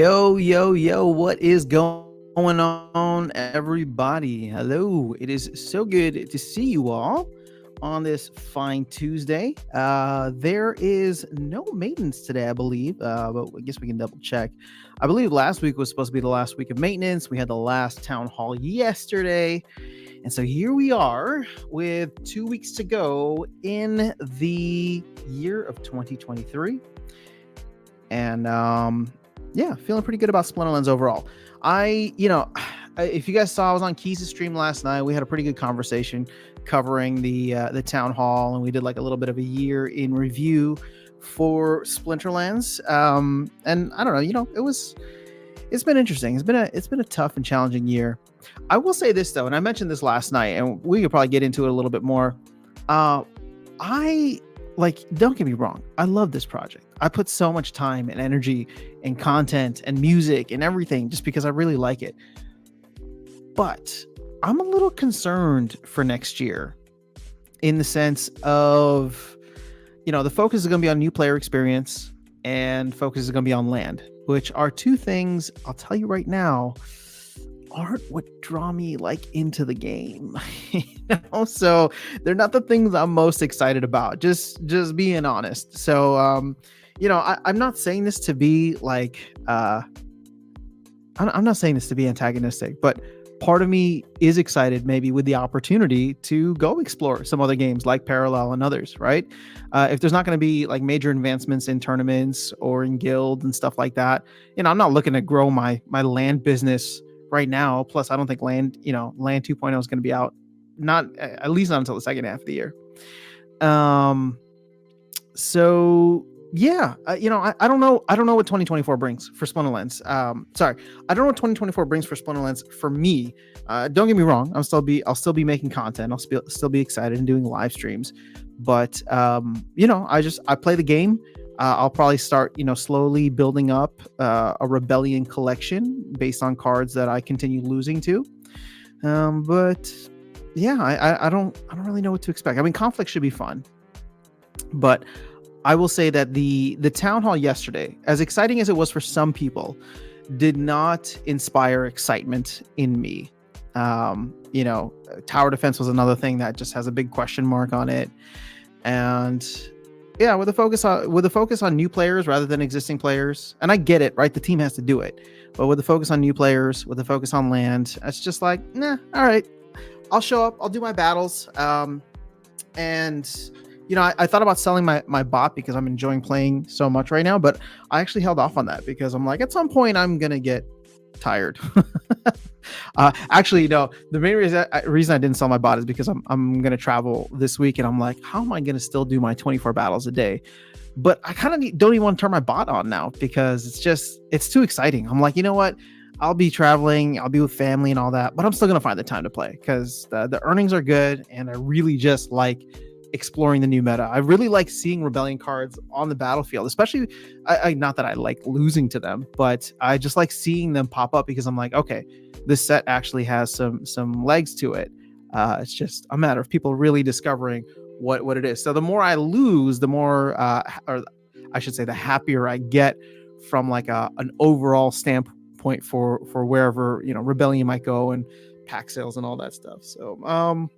Yo, what is going on, everybody? Hello, it is so good to see you all on this fine Tuesday. There is no maintenance today, I believe, but I guess we can double check. I believe last week was supposed to be the last week of maintenance. We had the last town hall yesterday. And so here we are with 2 weeks to go in the year of 2023. And yeah, feeling pretty good about Splinterlands overall. If you guys saw, I was on Keys' stream last night. We had a pretty good conversation covering the town hall, and we did like a little bit of a year in review for Splinterlands. And I don't know, it's been interesting. It's been a tough and challenging year. I will say this though, and I mentioned this last night, and we could probably get into it a little bit more. Don't get me wrong, I love this project. I put so much time and energy and content and music and everything just because I really like it. But I'm a little concerned for next year in the sense of, the focus is going to be on new player experience and focus is going to be on land, which are two things I'll tell you right now aren't what draw me into the game. So they're not the things I'm most excited about, just being honest. So I'm not saying this to be I'm not saying this to be antagonistic, but part of me is excited maybe with the opportunity to go explore some other games like Parallel and others, right? If there's not going to be major advancements in tournaments or in guild and stuff like that, I'm not looking to grow my land business right now. Plus, I don't think land 2.0 is going to be out, at least not until the second half of the year. So yeah, I don't know what 2024 brings for Splinterlands. I don't know what 2024 brings for Splinterlands for me. Don't get me wrong, I'll still be making content. I'll still be excited and doing live streams. But I play the game. I'll probably start, slowly building up a Rebellion collection based on cards that I continue losing to. But yeah, I don't really know what to expect. I mean, conflict should be fun, but I will say that the town hall yesterday, as exciting as it was for some people, did not inspire excitement in me. Tower defense was another thing that just has a big question mark on it, and yeah, with a focus on new players rather than existing players. And I get it, right? The team has to do it, but with the focus on new players, with the focus on land, it's just nah. All right, I'll show up. I'll do my battles. And I thought about selling my bot because I'm enjoying playing so much right now, but I actually held off on that because I'm at some point I'm gonna get tired. Actually, no. The main reason I didn't sell my bot is because I'm gonna travel this week, and I'm like, how am I gonna still do my 24 battles a day? But I kind of don't even want to turn my bot on now because it's too exciting. I'm like, you know what? I'll be traveling, I'll be with family and all that, but I'm still gonna find the time to play because the earnings are good, and I really just like exploring the new meta. I really like seeing Rebellion cards on the battlefield, especially not that I like losing to them, but I just like seeing them pop up because I'm like, okay, this set actually has some legs to it. It's just a matter of people really discovering what it is. So the more I lose, the more or I should say the happier I get from an overall standpoint for wherever Rebellion might go and pack sales and all that stuff. So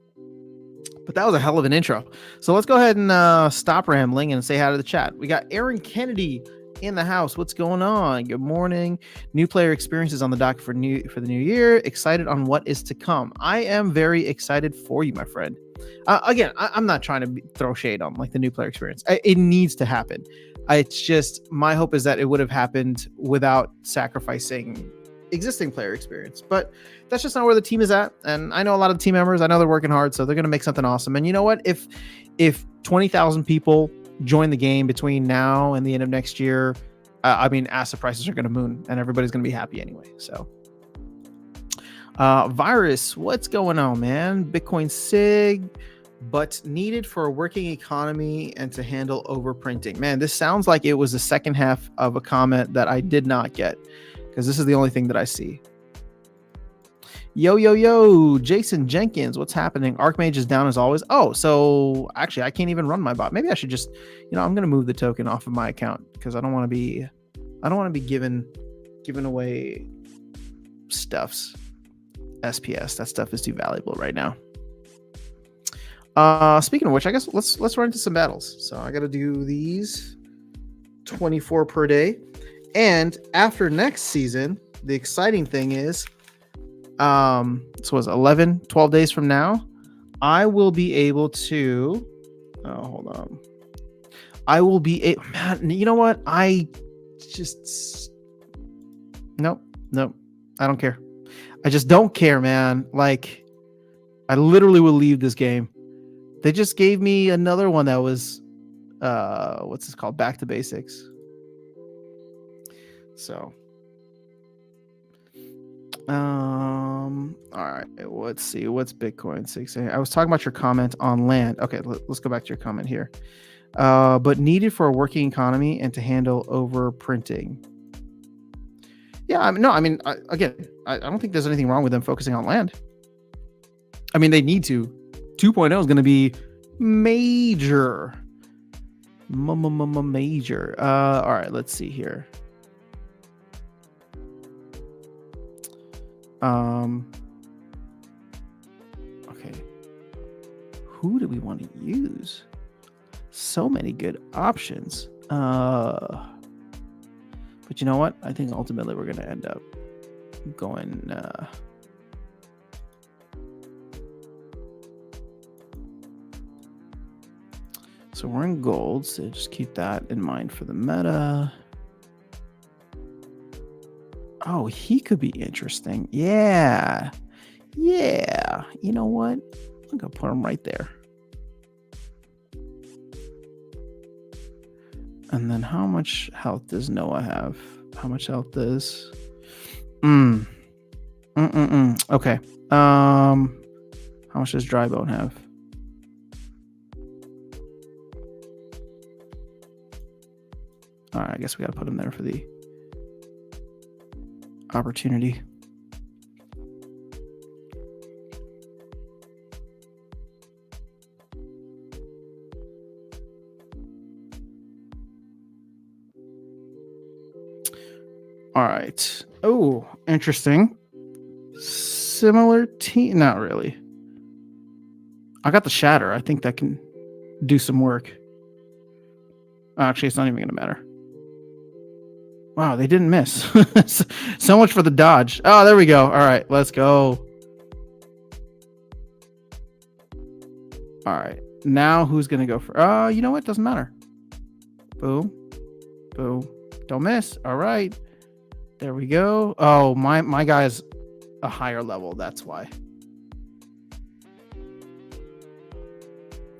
but that was a hell of an intro. So let's go ahead and stop rambling and say hi to the chat. We got Aaron Kennedy in the house. What's going on? Good morning. New player experiences on the dock for the new year. Excited on what is to come. I am very excited for you, my friend. Again, I'm not trying to throw shade on the new player experience. It needs to happen. It's just my hope is that it would have happened without sacrificing existing player experience, but that's just not where the team is at. And I know a lot of the team members, I know they're working hard, so they're going to make something awesome. And you know what? If 20,000 people join the game between now and the end of next year, asset prices are going to moon and everybody's going to be happy anyway. So Virus, what's going on, man? Bitcoin SIG, but needed for a working economy and to handle overprinting. Man, this sounds like it was the second half of a comment that I did not get, because this is the only thing that I see. Yo, Jason Jenkins, what's happening? Archmage is down as always. Oh, so actually I can't even run my bot. Maybe I should just, I'm going to move the token off of my account because I don't want to be given giving away stuffs. SPS, that stuff is too valuable right now. Speaking of which, I guess let's run into some battles. So I got to do these 24 per day, and after next season, the exciting thing is, so it's 11, 12 days from now, I will be able to. Oh, hold on. I will be man. You know what? I just nope. I don't care. I just don't care, man. Like, I literally will leave this game. They just gave me another one that was, what's this called? Back to basics. So, all right. Let's see. What's Bitcoin 6? I was talking about your comment on land. Okay, let's go back to your comment here. But needed for a working economy and to handle over printing. Yeah, I mean, I don't think there's anything wrong with them focusing on land. I mean, they need to. 2.0 is going to be major. Major. All right, let's see here. Okay. Who do we want to use? So many good options. But you know what? I think ultimately we're going to end up going... So we're in gold, so just keep that in mind for the meta. Oh, he could be interesting. Yeah. You know what? I'm going to put him right there. And then how much health does Noah have? How much health does... Okay. How much does Drybone have? All right, I guess we got to put him there for the opportunity. All right. Oh, interesting. Similar team. Not really. I got the Shatter. I think that can do some work. Actually, it's not even going to matter. Wow, they didn't miss. So much for the dodge. Oh, there we go. All right, let's go. All right. Now who's going to go for... you know what? Doesn't matter. Boom. Boom. Don't miss. All right. There we go. Oh, my guy's a higher level. That's why.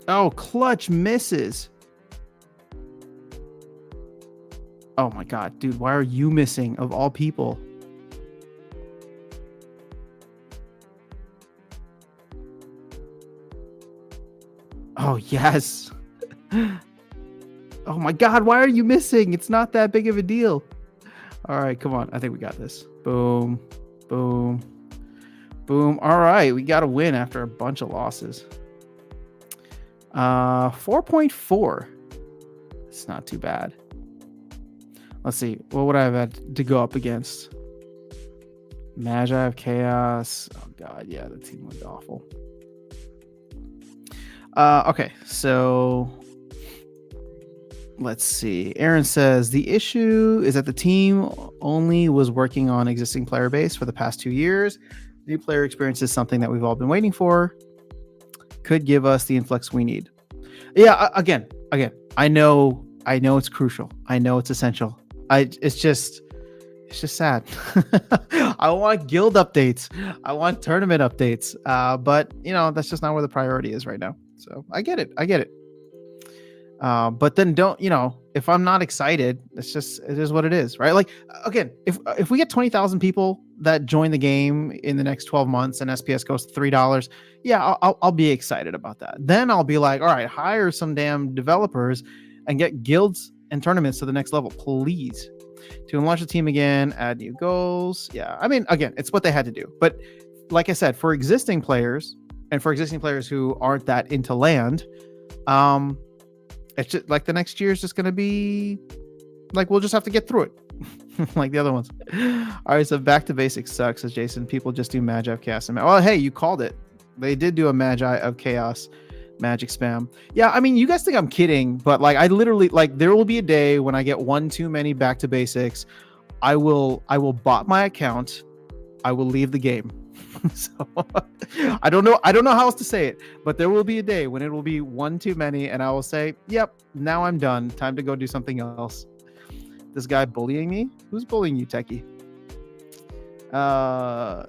Oh, clutch misses. Oh my God, dude, why are you missing of all people? Oh, yes. Oh my God, why are you missing? It's not that big of a deal. All right, come on. I think we got this. Boom, boom, boom. All right, we got to win after a bunch of losses. 4.4. It's not too bad. Let's see. What would I have had to go up against? Magi of Chaos. Oh, God. Yeah, the team looked awful. Okay, so let's see. Aaron says, the issue is that the team only was working on existing player base for the past 2 years. New player experience is something that we've all been waiting for. Could give us the influx we need. Yeah, again, I know it's crucial. I know it's essential. It's just sad. I want guild updates. I want tournament updates. But that's just not where the priority is right now. So I get it. But then don't, if I'm not excited, it is what it is, right? Like, again, if we get 20,000 people that join the game in the next 12 months and SPS goes to $3, yeah, I'll be excited about that. Then I'll be like, all right, hire some damn developers and get guilds and tournaments to the next level, please. To launch the team again, add new goals. Yeah, I mean, again, it's what they had to do. But like I said, for existing players and for existing players who aren't that into land, it's just like the next year is just going to be like, we'll just have to get through it. like the other ones. All right, so back to basics sucks, says Jason. People just do Magi of Chaos. Well, hey, you called it. They did do a Magi of Chaos magic spam. Yeah, I mean, you guys think I'm kidding, but like I literally like there will be a day when I get one too many back to basics. I will bot my account. I will leave the game. So I don't know how else to say it, but there will be a day when it will be one too many and I will say, yep, now I'm done. Time to go do something else. This guy bullying me? Who's bullying you, Techie? All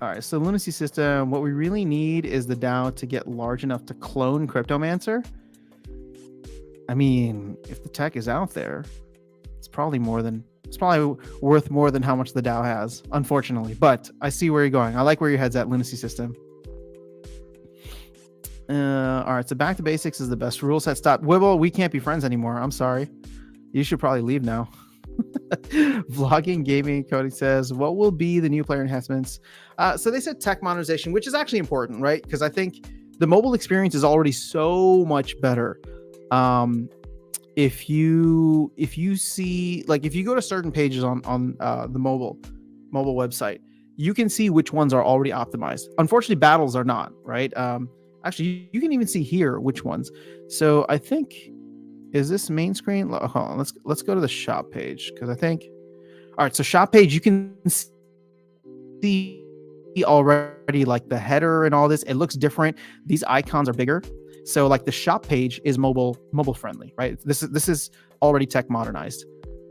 right, so Lunacy system, what we really need is the DAO to get large enough to clone Cryptomancer. I mean, if the tech is out there, it's probably worth more than how much the DAO has, unfortunately. But I see where you're going. I like where your head's at, Lunacy system. All right, so back to basics is the best rule set. Stop. Wibble, we can't be friends anymore. I'm sorry. You should probably leave now. Vlogging, gaming, Cody says, what will be the new player enhancements? So they said tech modernization, which is actually important, right? Because I think the mobile experience is already so much better. If you see, like, if you go to certain pages on the mobile website, you can see which ones are already optimized. Unfortunately, battles are not, right? Actually, you can even see here which ones. So I think, is this main screen? Hold on, let's go to the shop page, because I think, all right, so shop page, you can see already like the header and all this. It looks different. These icons are bigger. So like the shop page is mobile friendly, right? This is already tech modernized.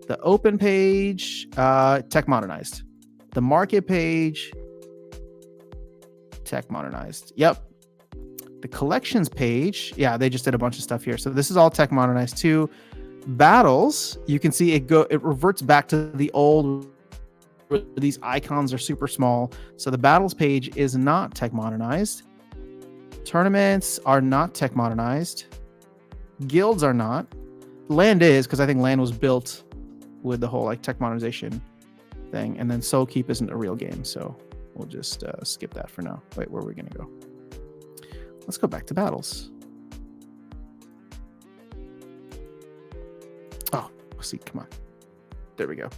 The open page, tech modernized. The market page, tech modernized. Yep. The collections page, yeah, they just did a bunch of stuff here. So this is all tech modernized too. Battles, you can see it reverts back to the old where these icons are super small. So the battles page is not tech modernized. Tournaments are not tech modernized. Guilds are not. Land is, because I think land was built with the whole like tech modernization thing. And then Soulkeep isn't a real game, so we'll just skip that for now. Wait, where are we gonna go? Let's go back to battles. Oh, see, come on. There we go.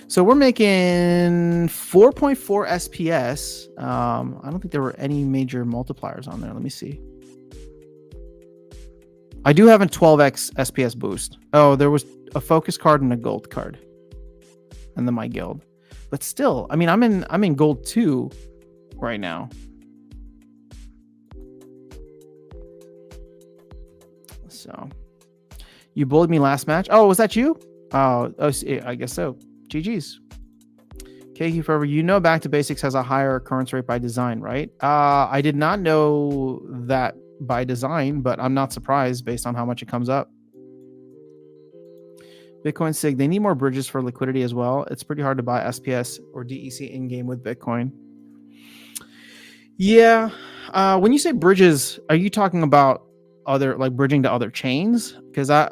So we're making 4.4 SPS. I don't think there were any major multipliers on there. Let me see. I do have a 12x SPS boost. Oh, there was a focus card and a gold card. And then my guild. But still, I mean, I'm in gold 2 right now. So you bullied me last match. Oh, was that you? Oh, I guess so. GG's. KQ Forever, you know Back to Basics has a higher occurrence rate by design, right? I did not know that by design, but I'm not surprised based on how much it comes up. Bitcoin SIG, they need more bridges for liquidity as well. It's pretty hard to buy SPS or DEC in-game with Bitcoin. Yeah. When you say bridges, are you talking about other, like bridging to other chains? Because I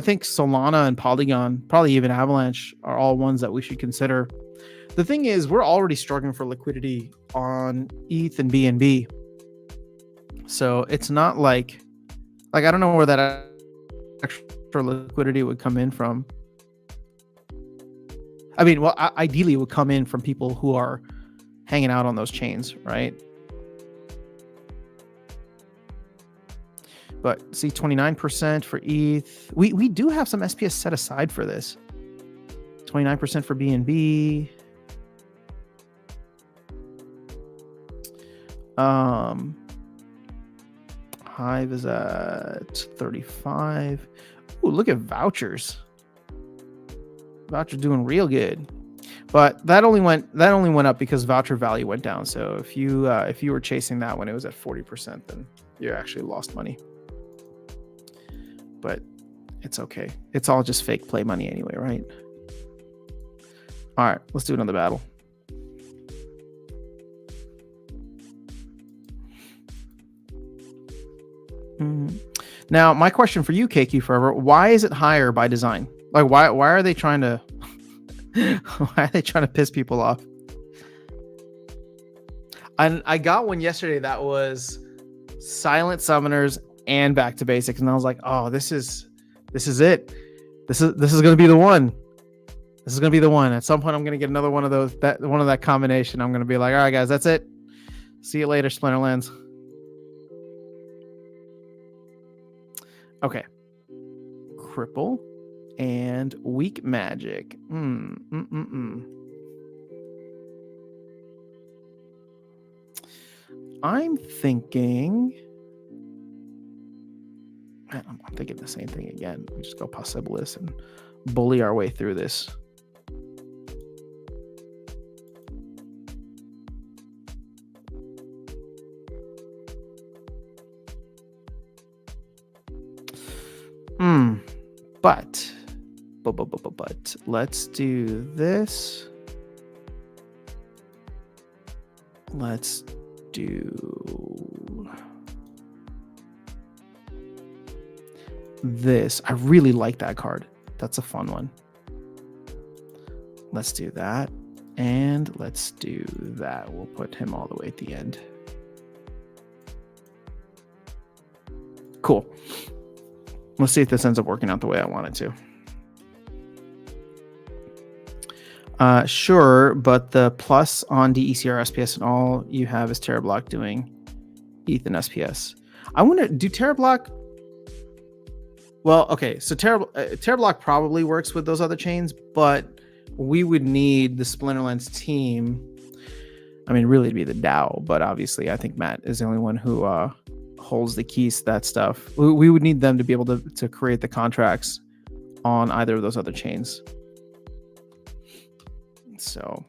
think Solana and Polygon, probably even Avalanche, are all ones that we should consider. The thing is, we're already struggling for liquidity on ETH and BNB. So it's not like I don't know where that extra liquidity would come in from. I mean, well, ideally it would come in from people who are hanging out on those chains, right? But see, 29% for ETH. We do have some SPS set aside for this. 29% for BNB. Hive is at 35. Ooh, look at vouchers. Vouchers doing real good. But that only went up because voucher value went down. So if you were chasing that when it was at 40%, then you actually lost money. But it's okay. It's all just fake play money anyway, right? All right, let's do another battle. Now, my question for you, KQ Forever, why is it higher by design? Like, why are they trying to piss people off? And I got one yesterday that was silent summoners and back to basics, and I was like, oh, this is This is it. This is going to be the one. This is going to be the one. At some point, I'm going to get another one of those. That combination. I'm going to be like, all right, guys, that's it. See you later, Splinterlands. Okay. Cripple and weak magic. I'm thinking. I'm thinking the same thing again. We just go Possibilis and bully our way through this. But let's do this. Let's do this. I really like that card. That's a fun one. Let's do that. And let's do that. We'll put him all the way at the end. Cool. Let's see if this ends up working out the way I want it to. Sure, but the plus on DECR, SPS, and all you have is Terra Block doing ETH and SPS. I want to do Terra Block. Well, okay, so Terra Block probably works with those other chains, but we would need the Splinterlands team. I mean, really, it'd be the DAO, but obviously, I think Matt is the only one who holds the keys to that stuff. We would need them to be able to create the contracts on either of those other chains. So,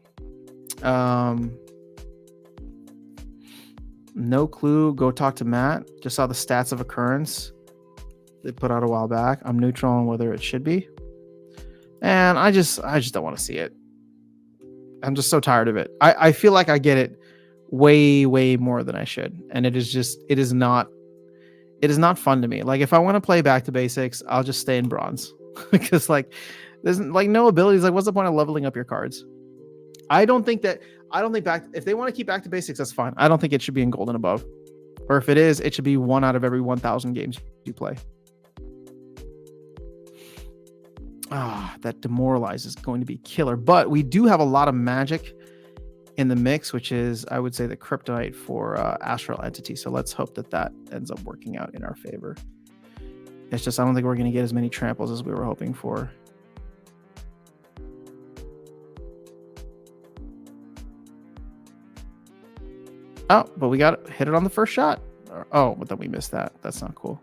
no clue. Go talk to Matt. Just saw the stats of occurrence they put out a while back. I'm neutral on whether it should be, and I just don't want to see it. I'm just so tired of it. I feel like I get it way more than I should, and it is not fun to me. Like, if I want to play back to basics, I'll just stay in bronze because like there's like no abilities. Like, what's the point of leveling up your cards? I don't think if they want to keep back to basics, that's fine. I don't think it should be in gold and above, or if it is, it should be 1 out of every 1,000 games you play. That Demoralize is going to be killer, but we do have a lot of magic in the mix, which is, I would say, the kryptonite for Astral Entity. So let's hope that ends up working out in our favor. It's just, I don't think we're going to get as many tramples as we were hoping for. Oh, but we got hit it on the first shot. Oh, but then we missed that. That's not cool.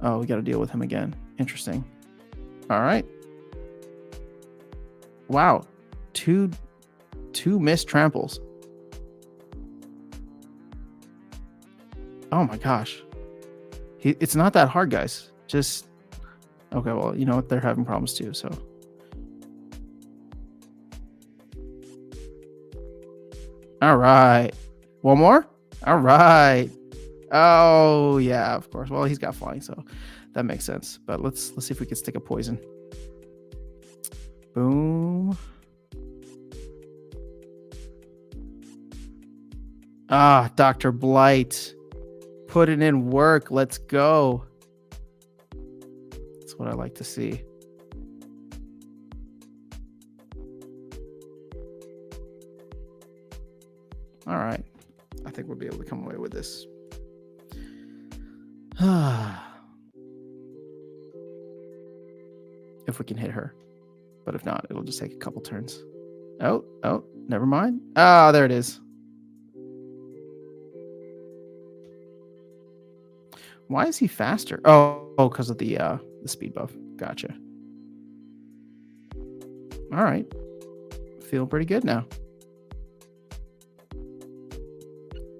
Oh, we got to deal with him again. Interesting. All right. Wow. Two missed tramples. Oh my gosh. It's not that hard, guys. Just, okay, well, you know what? They're having problems too, so. All right. One more? All right. Oh, yeah, of course. Well, he's got flying, so that makes sense. But let's see if we can stick a poison. Boom. Dr. Blight. Putting in work. Let's go. That's what I like to see. All right. I think we'll be able to come away with this. If we can hit her. But if not, it'll just take a couple turns. Oh, never mind. Ah, there it is. Why is he faster? Oh, because of the speed buff. Gotcha. All right. Feeling pretty good now.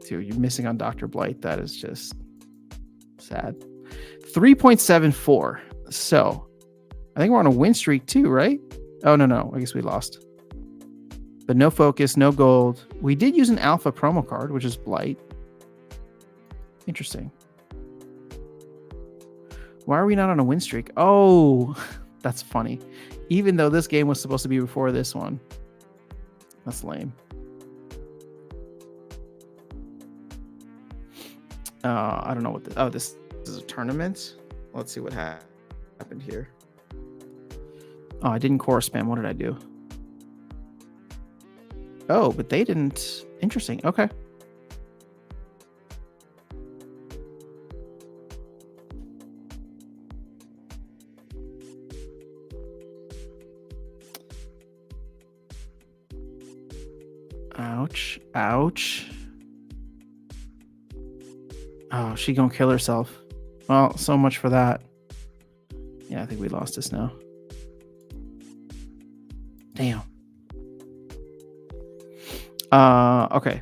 Dude, you're missing on Dr. Blight. That is just sad. 3.74. So, I think we're on a win streak too, right? Oh, no. I guess we lost. But no focus, no gold. We did use an alpha promo card, which is Blight. Interesting. Why are we not on a win streak? Oh, that's funny. Even though this game was supposed to be before this one. That's lame. I don't know what this... Oh, this is a tournament? Let's see what happened here. Oh, I didn't core spam. What did I do? Oh, but they didn't. Interesting. Okay. Ouch. Ouch. Oh, she gonna kill herself. Well, so much for that. Yeah, I think we lost this now. Damn. Okay.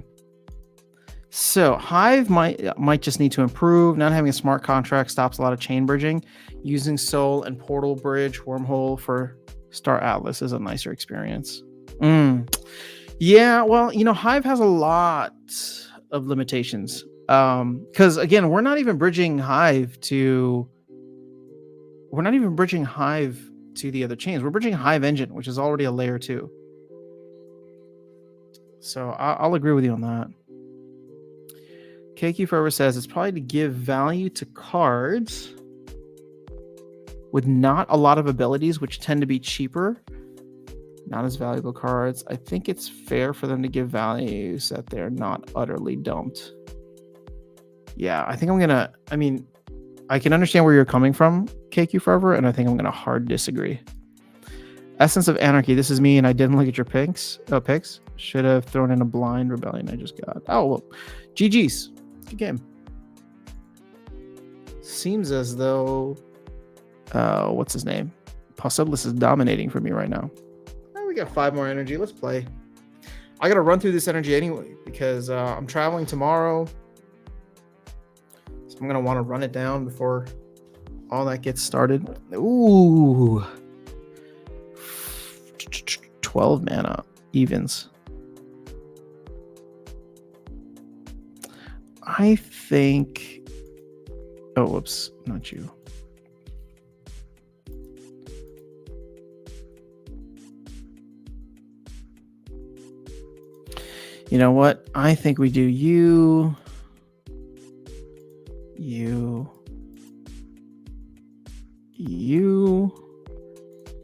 So Hive might just need to improve. Not having a smart contract stops a lot of chain bridging. Using Soul and Portal Bridge Wormhole for Star Atlas is a nicer experience. Yeah, well, Hive has a lot of limitations. Because again, we're not even bridging Hive to the other chains. We're bridging Hive Engine, which is already a layer 2. So I'll agree with you on that. KQ Forever says it's probably to give value to cards with not a lot of abilities, which tend to be cheaper, not as valuable cards. I think it's fair for them to give values that they're not utterly dumped. Yeah, I think I can understand where you're coming from, KQ Forever, and I think I'm going to hard disagree. Essence of Anarchy, this is me, and I didn't look at your picks. Should have thrown in a blind rebellion I just got. Oh, well, GG's. Good game. Seems as though, what's his name? Possibilis is dominating for me right now. Oh, we got 5 more energy. Let's play. I got to run through this energy anyway because I'm traveling tomorrow. So I'm going to want to run it down before all that gets started. Ooh. 12 mana evens. I think... Oh, whoops. Not you. You know what? I think we do you.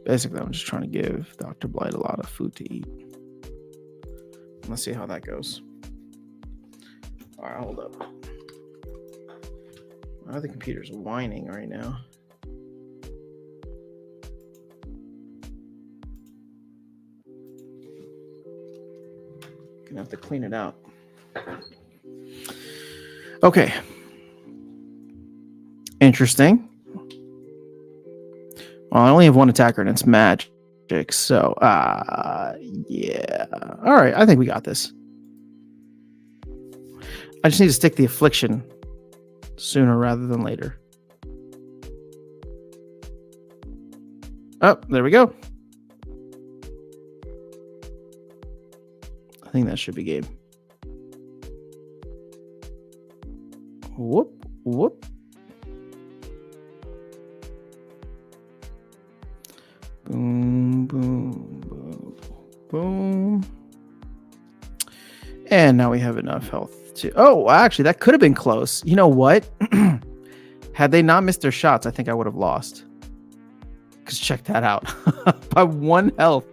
Basically, I'm just trying to give Dr. Blight a lot of food to eat. Let's see how that goes. All right, hold up. The computer's whining right now. Gonna have to clean it out. Okay. Interesting. Well, I only have one attacker and it's magic. So, yeah. All right, I think we got this. I just need to stick the affliction sooner rather than later. Oh, there we go. I think that should be game. Whoop, whoop. Boom, boom, boom, boom. And now we have enough health to... Oh, actually, that could have been close. You know what? Had they not missed their shots, I think I would have lost. Because check that out. By 1 health.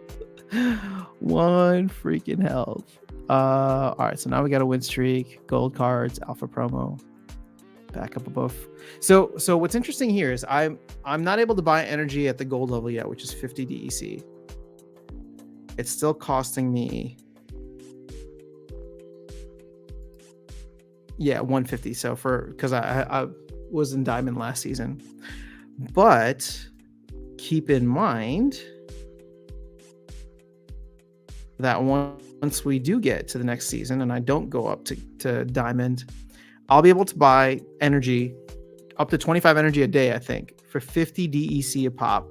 1 freaking health. All right, so now we got a win streak, gold cards, alpha promo, back up above. So what's interesting here is I'm not able to buy energy at the gold level yet, which is 50 DEC. It's still costing me, yeah, 150. So because I was in diamond last season, but keep in mind that once we do get to the next season and I don't go up to diamond, I'll be able to buy energy up to 25 energy a day, I think, for 50 DEC a pop,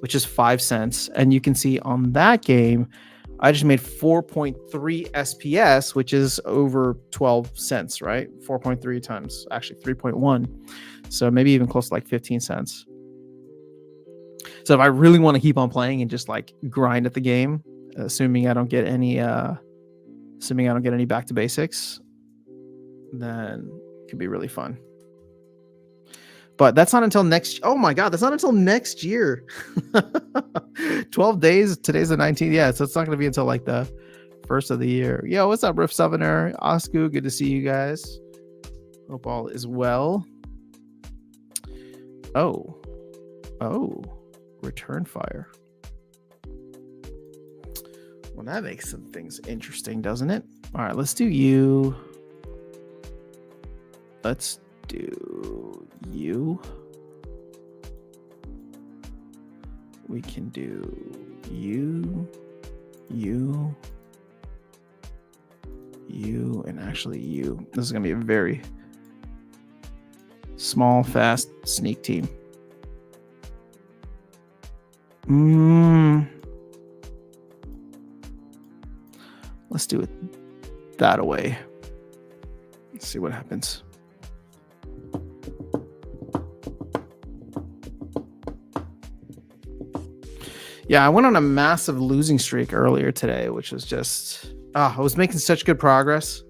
which is 5 cents. And you can see on that game, I just made 4.3 SPS, which is over 12 cents, right? 4.3 times, actually 3.1. So maybe even close to like 15 cents. So if I really want to keep on playing and just like grind at the game, assuming I don't get any back to basics, then it could be really fun. But that's not until next. Oh my God, that's not until next year. 12 days. Today's the 19th. Yeah, so it's not going to be until like the first of the year. Yo, what's up, Rift Summoner? Osku, good to see you guys. Hope all is well. Oh, return fire. Well, that makes some things interesting, doesn't it? All right, let's do you. Let's do you. We can do you, and actually you. This is going to be a very small, fast sneak team. Let's do it that away. Let's see what happens. Yeah, I went on a massive losing streak earlier today, which was just... I was making such good progress.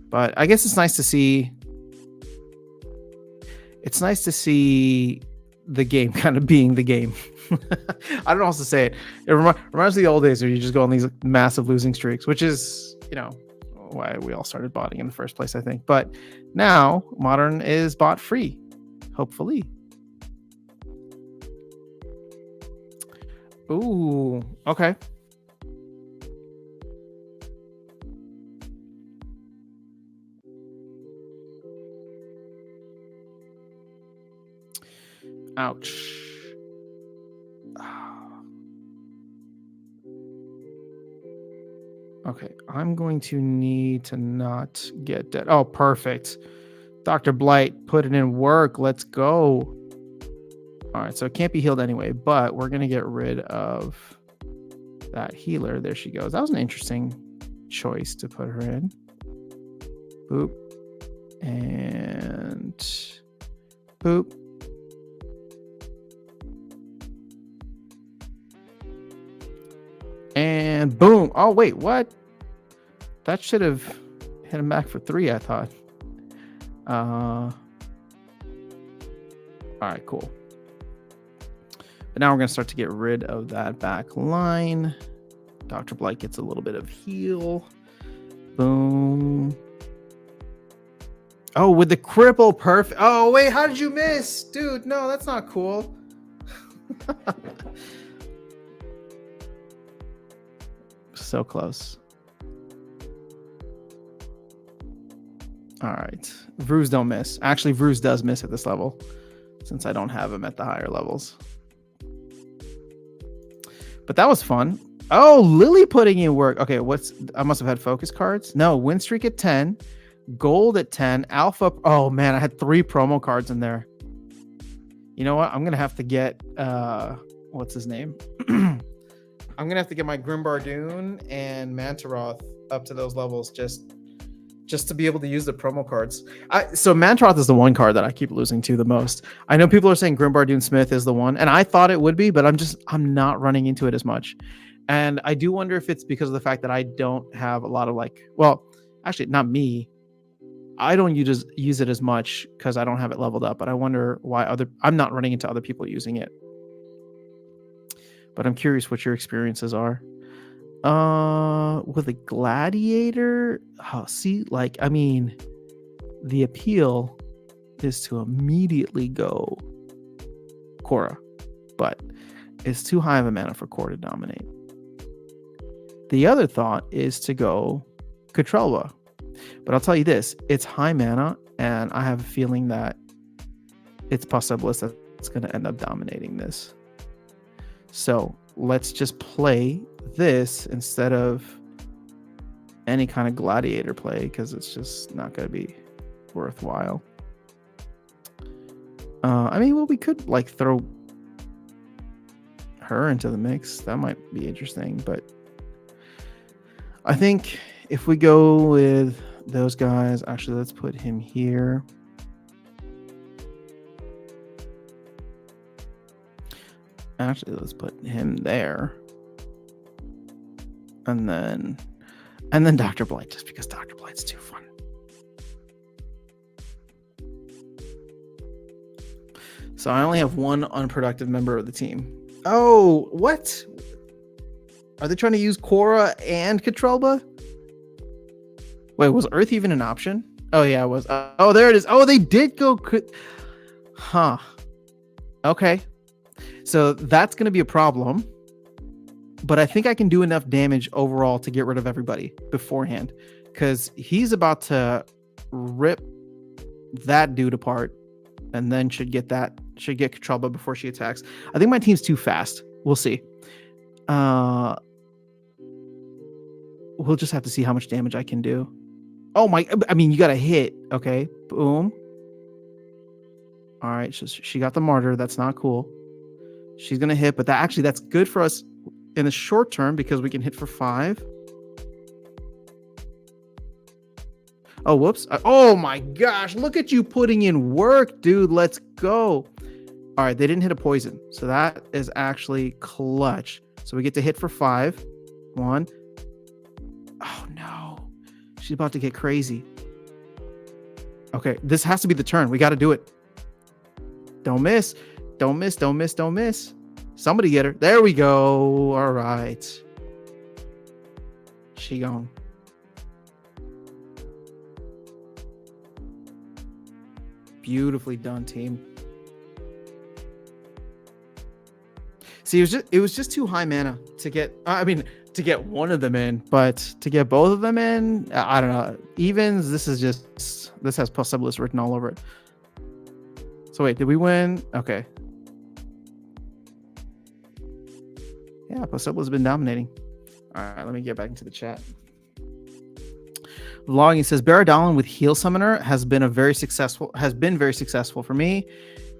But I guess it's nice to see... It's nice to see the game kind of being the game. I don't know how else to say it. It reminds me of the old days where you just go on these massive losing streaks, which is, why we all started botting in the first place, I think. But now, Modern is bot free, hopefully. Ooh, okay. Ouch. Okay, I'm going to need to not get dead. Oh, perfect. Dr. Blight put it in work. Let's go. All right, so it can't be healed anyway, but we're going to get rid of that healer. There she goes. That was an interesting choice to put her in. Boop. And boop. And boom. Oh, wait, what? That should have hit him back for 3, I thought. All right, cool. But now we're going to start to get rid of that back line. Dr. Blight gets a little bit of heal. Boom. Oh, with the cripple, perfect. Oh, wait, how did you miss? Dude, no, that's not cool. So close. All right. Vruz don't miss. Actually, Vruz does miss at this level since I don't have him at the higher levels. But that was fun. Oh, Lily putting in work. Okay, I must have had focus cards. No, win streak at 10, gold at 10, alpha. Oh man, I had 3 promo cards in there. You know what? I'm gonna have to get what's his name? I'm gonna have to get my Grimbardoon and Mantaroth up to those levels just to be able to use the promo cards. So Mantaroth is the one card that I keep losing to the most. I know people are saying Grimbardoon Smith is the one, and I thought it would be, but I'm not running into it as much. And I do wonder if it's because of the fact that I don't have a lot of actually not me. I don't use it as much because I don't have it leveled up, but I wonder why I'm not running into other people using it. But I'm curious what your experiences are. With a gladiator, the appeal is to immediately go Korra, but it's too high of a mana for Korra to dominate. The other thought is to go Katrelwa, but I'll tell you this, it's high mana, and I have a feeling that it's Possibilis that's going to end up dominating this. So let's just play this instead of any kind of gladiator play because it's just not going to be worthwhile. We could throw her into the mix. That might be interesting, but I think if we go with those guys, actually, let's put him here. Actually, let's put him there. And then Dr. Blight, just because Dr. Blight's too fun. So I only have one unproductive member of the team. Oh, what? Are they trying to use Quora and Katrelba? Wait, was Earth even an option? Oh, yeah, it was. Oh, there it is. Oh, they did go. Huh. Okay. So that's going to be a problem. But I think I can do enough damage overall to get rid of everybody beforehand. Because he's about to rip that dude apart. And then should get Katrelba before she attacks. I think my team's too fast. We'll see. We'll just have to see how much damage I can do. Oh my, I mean, you got to hit. Okay, boom. All right, so she got the martyr. That's not cool. She's going to hit, but that's good for us in the short term because we can hit for 5. Oh, whoops. Oh my gosh, look at you putting in work, dude. Let's go. All right, they didn't hit a poison, so that is actually clutch. So we get to hit for 5. 1. Oh no, she's about to get crazy. Okay, this has to be the turn. We got to do it. Don't miss. Don't miss. Don't miss. Don't miss. Somebody get her. There we go. All right. She gone. Beautifully done, team. See, it was just too high mana to get. To get one of them in, but to get both of them in, I don't know. Evens. This has Possibilis written all over it. So wait, did we win? Okay. Yeah, Possibilis has been dominating. All right, let me get back into the chat. Vlogging says Baradalin with Heal Summoner has been very successful for me.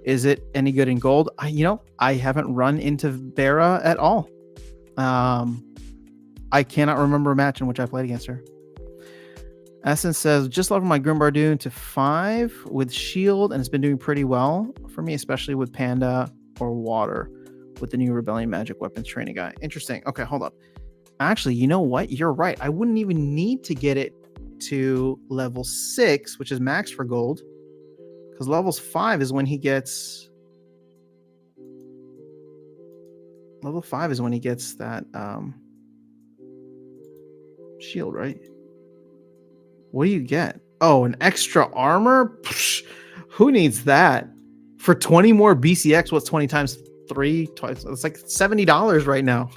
Is it any good in gold? I haven't run into Bara at all. I cannot remember a match in which I played against her. Essence says, just leveled my Grimbardoon to 5 with shield, and it's been doing pretty well for me, especially with Panda or Water with the new Rebellion Magic Weapons training guy. Interesting. Okay, hold up. Actually, you know what? You're right. I wouldn't even need to get it to level 6, which is max for gold, because levels 5 is when he gets... Level 5 is when he gets that shield, right? What do you get? Oh, an extra armor? Psh, who needs that? For 20 more BCX, what's 20 times 3? It's like $70 right now.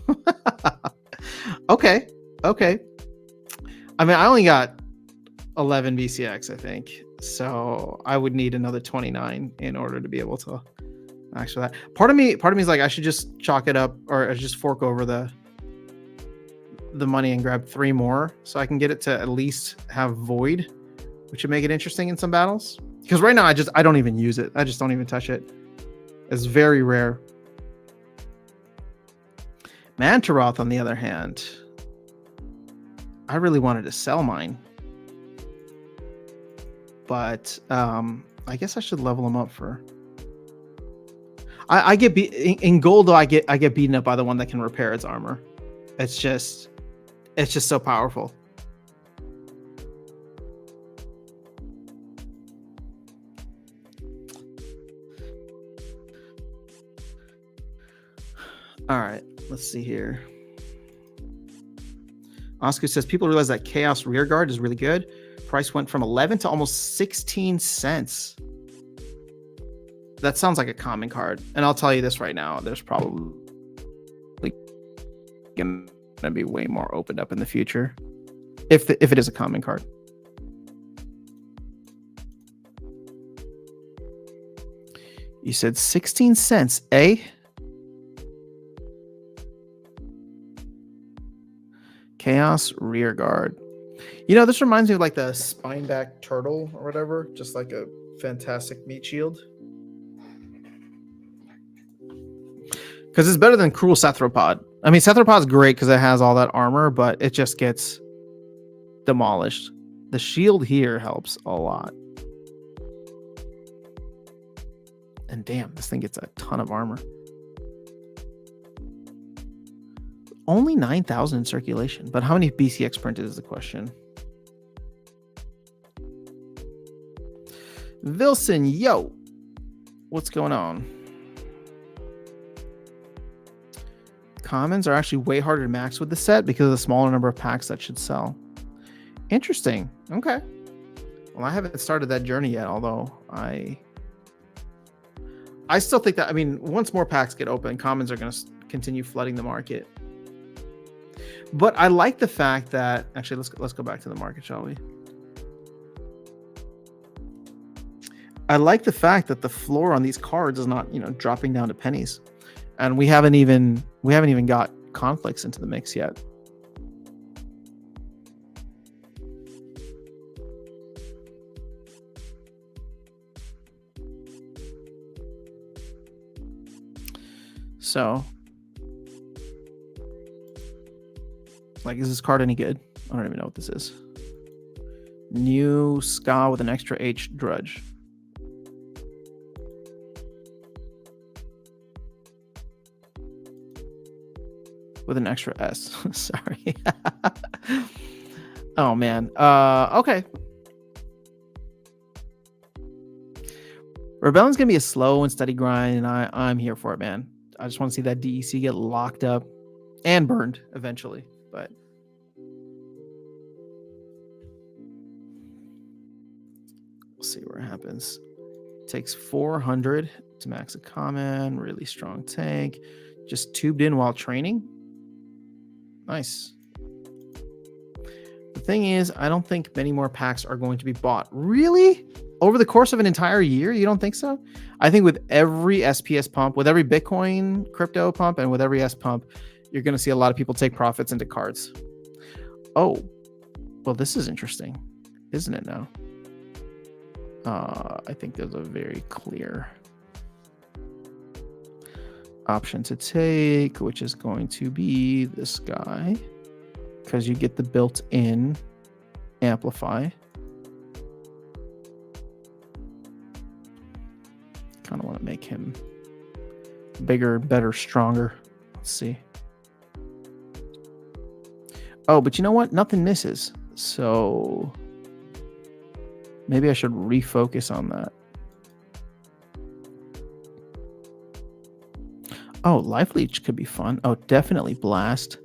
Okay. I mean, I only got 11 BCX, I think. So I would need another 29 in order to be able to actually that. Part of me is like, I should just chalk it up or just fork over the money and grab 3 more so I can get it to at least have Void, which would make it interesting in some battles. Because right now I don't even use it. I just don't even touch it. It's very rare. Mantaroth, on the other hand, I really wanted to sell mine, but I guess I should level him up for. I get in gold though. I get beaten up by the one that can repair its armor. It's just so powerful. All right, let's see here. Oscar says people realize that Chaos Rearguard is really good. Price went from 11 to almost 16 cents. That sounds like a common card. And I'll tell you this right now, there's probably going to be way more opened up in the future if it is a common card. You said 16 cents, eh? Chaos Rearguard. This reminds me of like the Spineback Turtle or whatever, just like a fantastic meat shield. Because it's better than Cruel Cephalopod. I mean, Cephalopod's great because it has all that armor, but it just gets demolished. The shield here helps a lot. And damn, this thing gets a ton of armor. Only 9,000 in circulation, but how many BCX printed is the question. Vilson, yo, what's going on? Commons are actually way harder to max with the set because of the smaller number of packs that should sell. Interesting. Okay. Well, I haven't started that journey yet, although I still think that, I mean, once more packs get open, commons are going to continue flooding the market. But I like the fact that, actually, let's go back to the market, shall we? I like the fact that the floor on these cards is not, dropping down to pennies. And we haven't even got conflicts into the mix yet. So, like, is this card any good? I don't even know what this is. New Ska with an extra H Drudge. With an extra S. Sorry. Oh, man. Okay. Rebellion's going to be a slow and steady grind, and I'm here for it, man. I just want to see that DEC get locked up and burned eventually, but we'll see what happens. Takes 400 to max a common, really strong tank. Just tubed in while training. Nice. The thing is, I don't think many more packs are going to be bought. Really? Over the course of an entire year? You don't think so? I think with every SPS pump, with every Bitcoin crypto pump, and with every S pump, you're going to see a lot of people take profits into cards. Oh, well, this is interesting, isn't it now? I think there's a very clear option to take, which is going to be this guy, because you get the built-in amplify. Kind of want to make him bigger, better, stronger. Let's see. Oh, but you know what? Nothing misses. So maybe I should refocus on that. Oh, Life Leech could be fun. Oh, definitely Blast.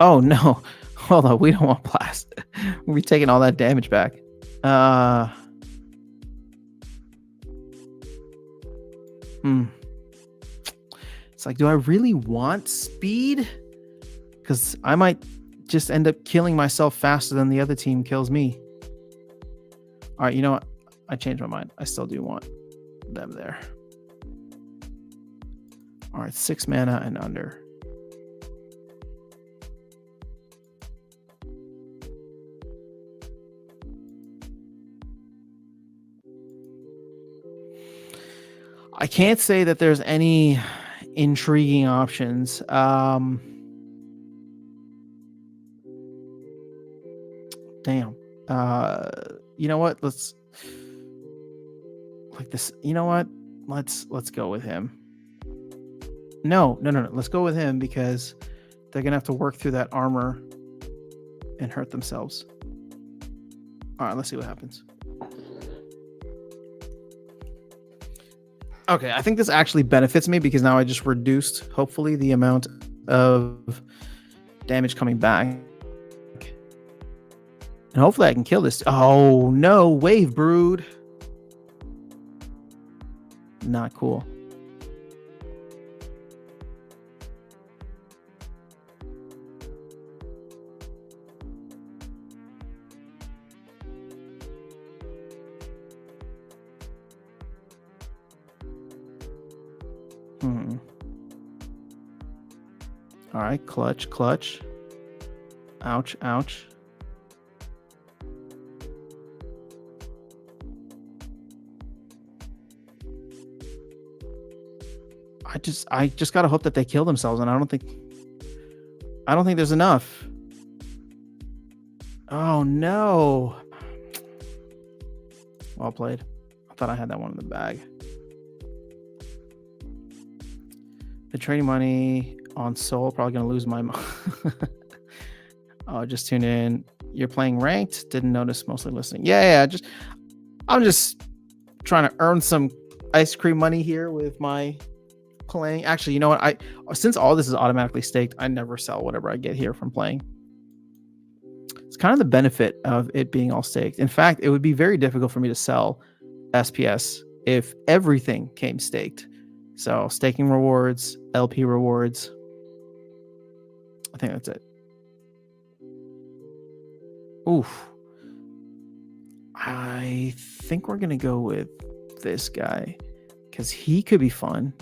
Oh, no. Hold on. We don't want Blast. We're taking all that damage back. It's like, do I really want speed? Because I might just end up killing myself faster than the other team kills me. All right, you know what? I changed my mind. I still do want them there. All right, 6 mana and under. I can't say that there's any intriguing options. Damn. You know what? Let's like this. You know what? Let's go with him. No. Let's go with him because they're gonna have to work through that armor and hurt themselves. All right, let's see what happens. Okay, I think this actually benefits me because now I just reduced, hopefully, the amount of damage coming back. And hopefully I can kill this. Oh, no. Wave Brood. Not cool. All right, clutch. Ouch. I just gotta hope that they kill themselves, and I don't think there's enough. Oh no. Well played. I thought I had that one in the bag. The trading money on Soul, probably gonna lose my oh, just tune in. You're playing ranked? Didn't notice, mostly listening. Yeah. I'm just trying to earn some ice cream money here with my playing. Actually, you know what? Since all this is automatically staked, I never sell whatever I get here from playing. It's kind of the benefit of it being all staked. In fact, it would be very difficult for me to sell SPS if everything came staked. So staking rewards, LP rewards. I think that's it. Oof. I think we're going to go with this guy because he could be fun.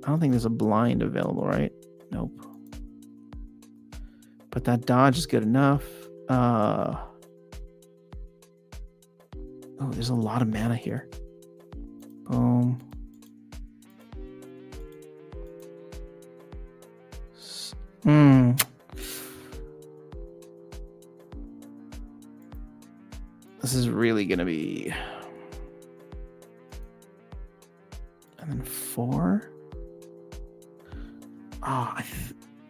I don't think there's a blind available, right? Nope. But that dodge is good enough. Oh, there's a lot of mana here. Boom. This is really going to be... And then 4.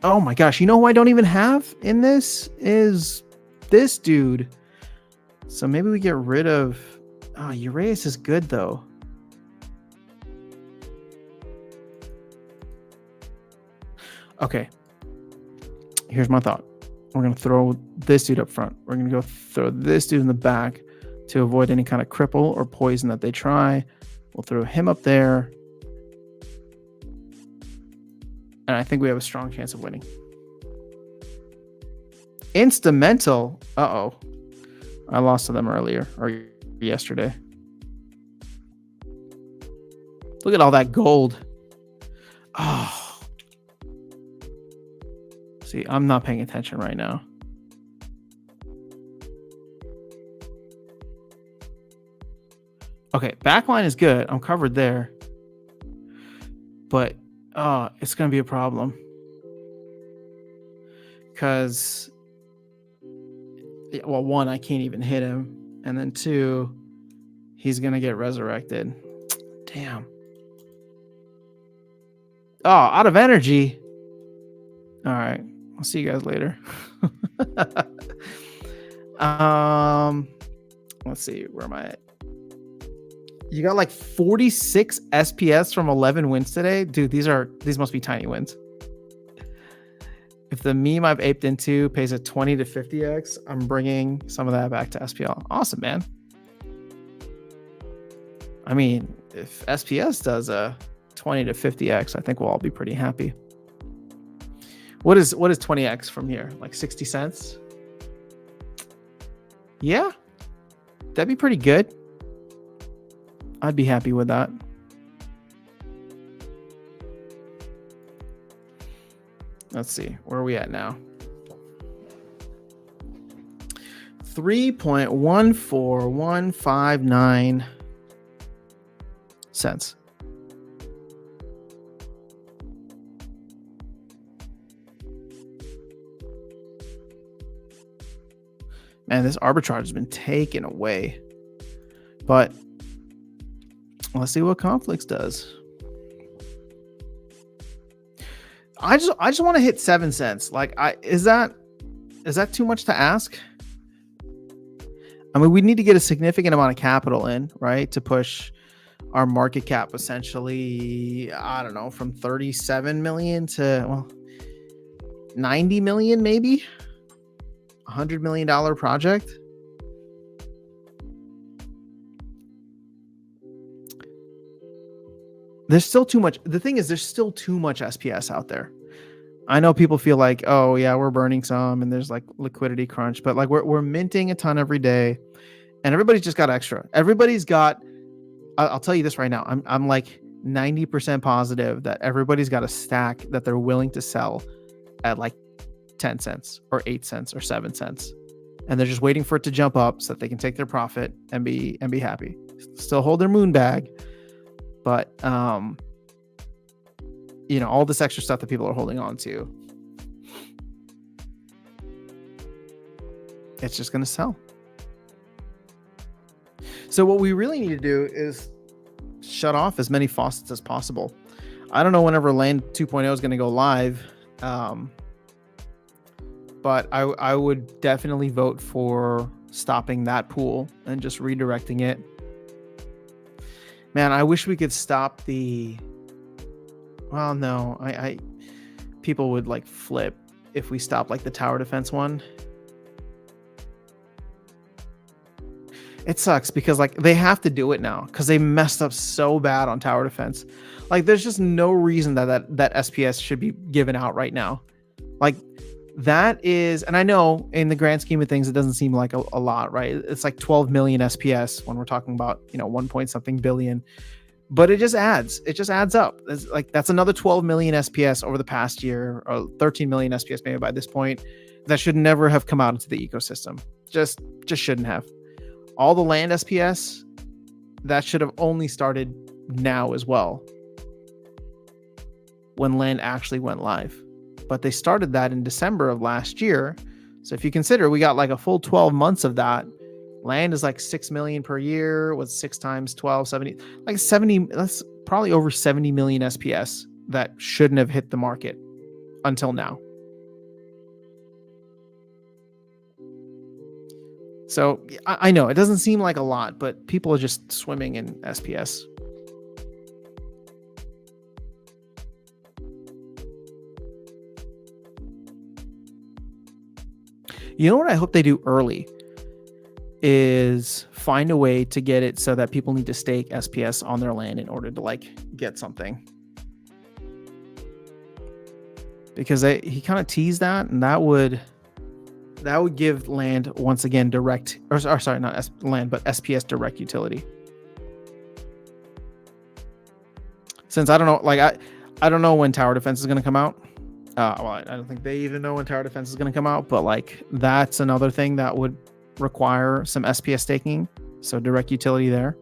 Oh my gosh. You know who I don't even have in this? Is this dude. So maybe we get rid of... Oh, Uraeus is good though. Okay. Here's my thought. We're going to throw this dude up front. We're going to go throw this dude in the back to avoid any kind of cripple or poison that they try. We'll throw him up there. And I think we have a strong chance of winning. Instrumental. Uh-oh. I lost to them earlier or yesterday. Look at all that gold. Oh. See, I'm not paying attention right now. Okay, backline is good. I'm covered there. But it's going to be a problem. Because, well, 1, I can't even hit him. And then 2, he's going to get resurrected. Damn. Oh, out of energy. All right. I'll see you guys later. Let's see. Where am I at? You got like 46 SPS from 11 wins today. Dude, these must be tiny wins. If the meme I've aped into pays a 20 to 50x, I'm bringing some of that back to SPL. Awesome, man. I mean, if SPS does a 20 to 50x, I think we'll all be pretty happy. What is 20x from here? Like 60 cents? Yeah. That'd be pretty good. I'd be happy with that. Let's see. Where are we at now? 3.14159 cents. Man, this arbitrage has been taken away. But let's see what Conflicts does. I just want to hit 7 cents. Like, is that too much to ask? I mean, we need to get a significant amount of capital in, right, to push our market cap essentially, I don't know, from 37 million to 90 million, maybe $100 million project. There's still too much. The thing is, there's still too much SPS out there. I know people feel like, oh yeah, we're burning some and there's like liquidity crunch, but like we're minting a ton every day and everybody's just got extra. Everybody's got, I'll tell you this right now. I'm like 90% positive that everybody's got a stack that they're willing to sell at like 10 cents or 8 cents or 7 cents. And they're just waiting for it to jump up so that they can take their profit and be happy. Still hold their moon bag. But, all this extra stuff that people are holding on to, it's just going to sell. So what we really need to do is shut off as many faucets as possible. I don't know whenever Land 2.0 is going to go live, but I would definitely vote for stopping that pool and just redirecting it. Man, I wish we could stop the Well, no, I people would like flip if we stop like the tower defense one. It sucks because like they have to do it now because they messed up so bad on tower defense. Like there's just no reason that SPS should be given out right now. Like that is, and I know in the grand scheme of things, it doesn't seem like a lot, right? It's like 12 million SPS when we're talking about, 1 point something billion, but it just adds up. It's like that's another 12 million SPS over the past year, or 13 million SPS maybe by this point, that should never have come out into the ecosystem. Just shouldn't have. All the land SPS, that should have only started now as well, when land actually went live. But they started that in December of last year. So if you consider we got like a full 12 months of that, land is like 6 million per year with 6 times 12, 70, like 70, that's probably over 70 million SPS that shouldn't have hit the market until now. So I know it doesn't seem like a lot, but people are just swimming in SPS. You know what I hope they do early is find a way to get it so that people need to stake SPS on their land in order to like get something. Because he kind of teased that, and that would give land once again direct, or sorry, not land, but SPS direct utility. Since I don't know, like I don't know when tower defense is going to come out. Well, I don't think they even know when tower defense is going to come out, but like that's another thing that would require some SPS staking, so direct utility there.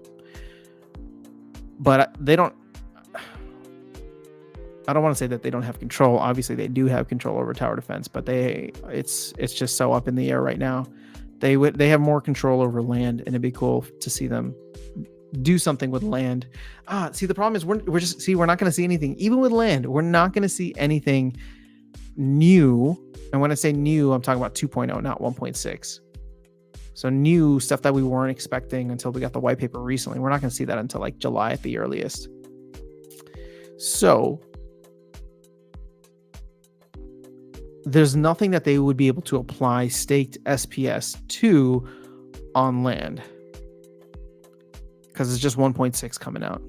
But they don't. I don't want to say that they don't have control. Obviously, they do have control over tower defense, but it's just so up in the air right now. They have more control over land, and it'd be cool to see them do something with land. See, the problem is we're not going to see anything. Even with land, we're not going to see anything new. And when I say new, I'm talking about 2.0, not 1.6. So new stuff that we weren't expecting until we got the white paper recently. We're not going to see that until like July at the earliest. So there's nothing that they would be able to apply staked SPS to on land, because it's just 1.6 coming out.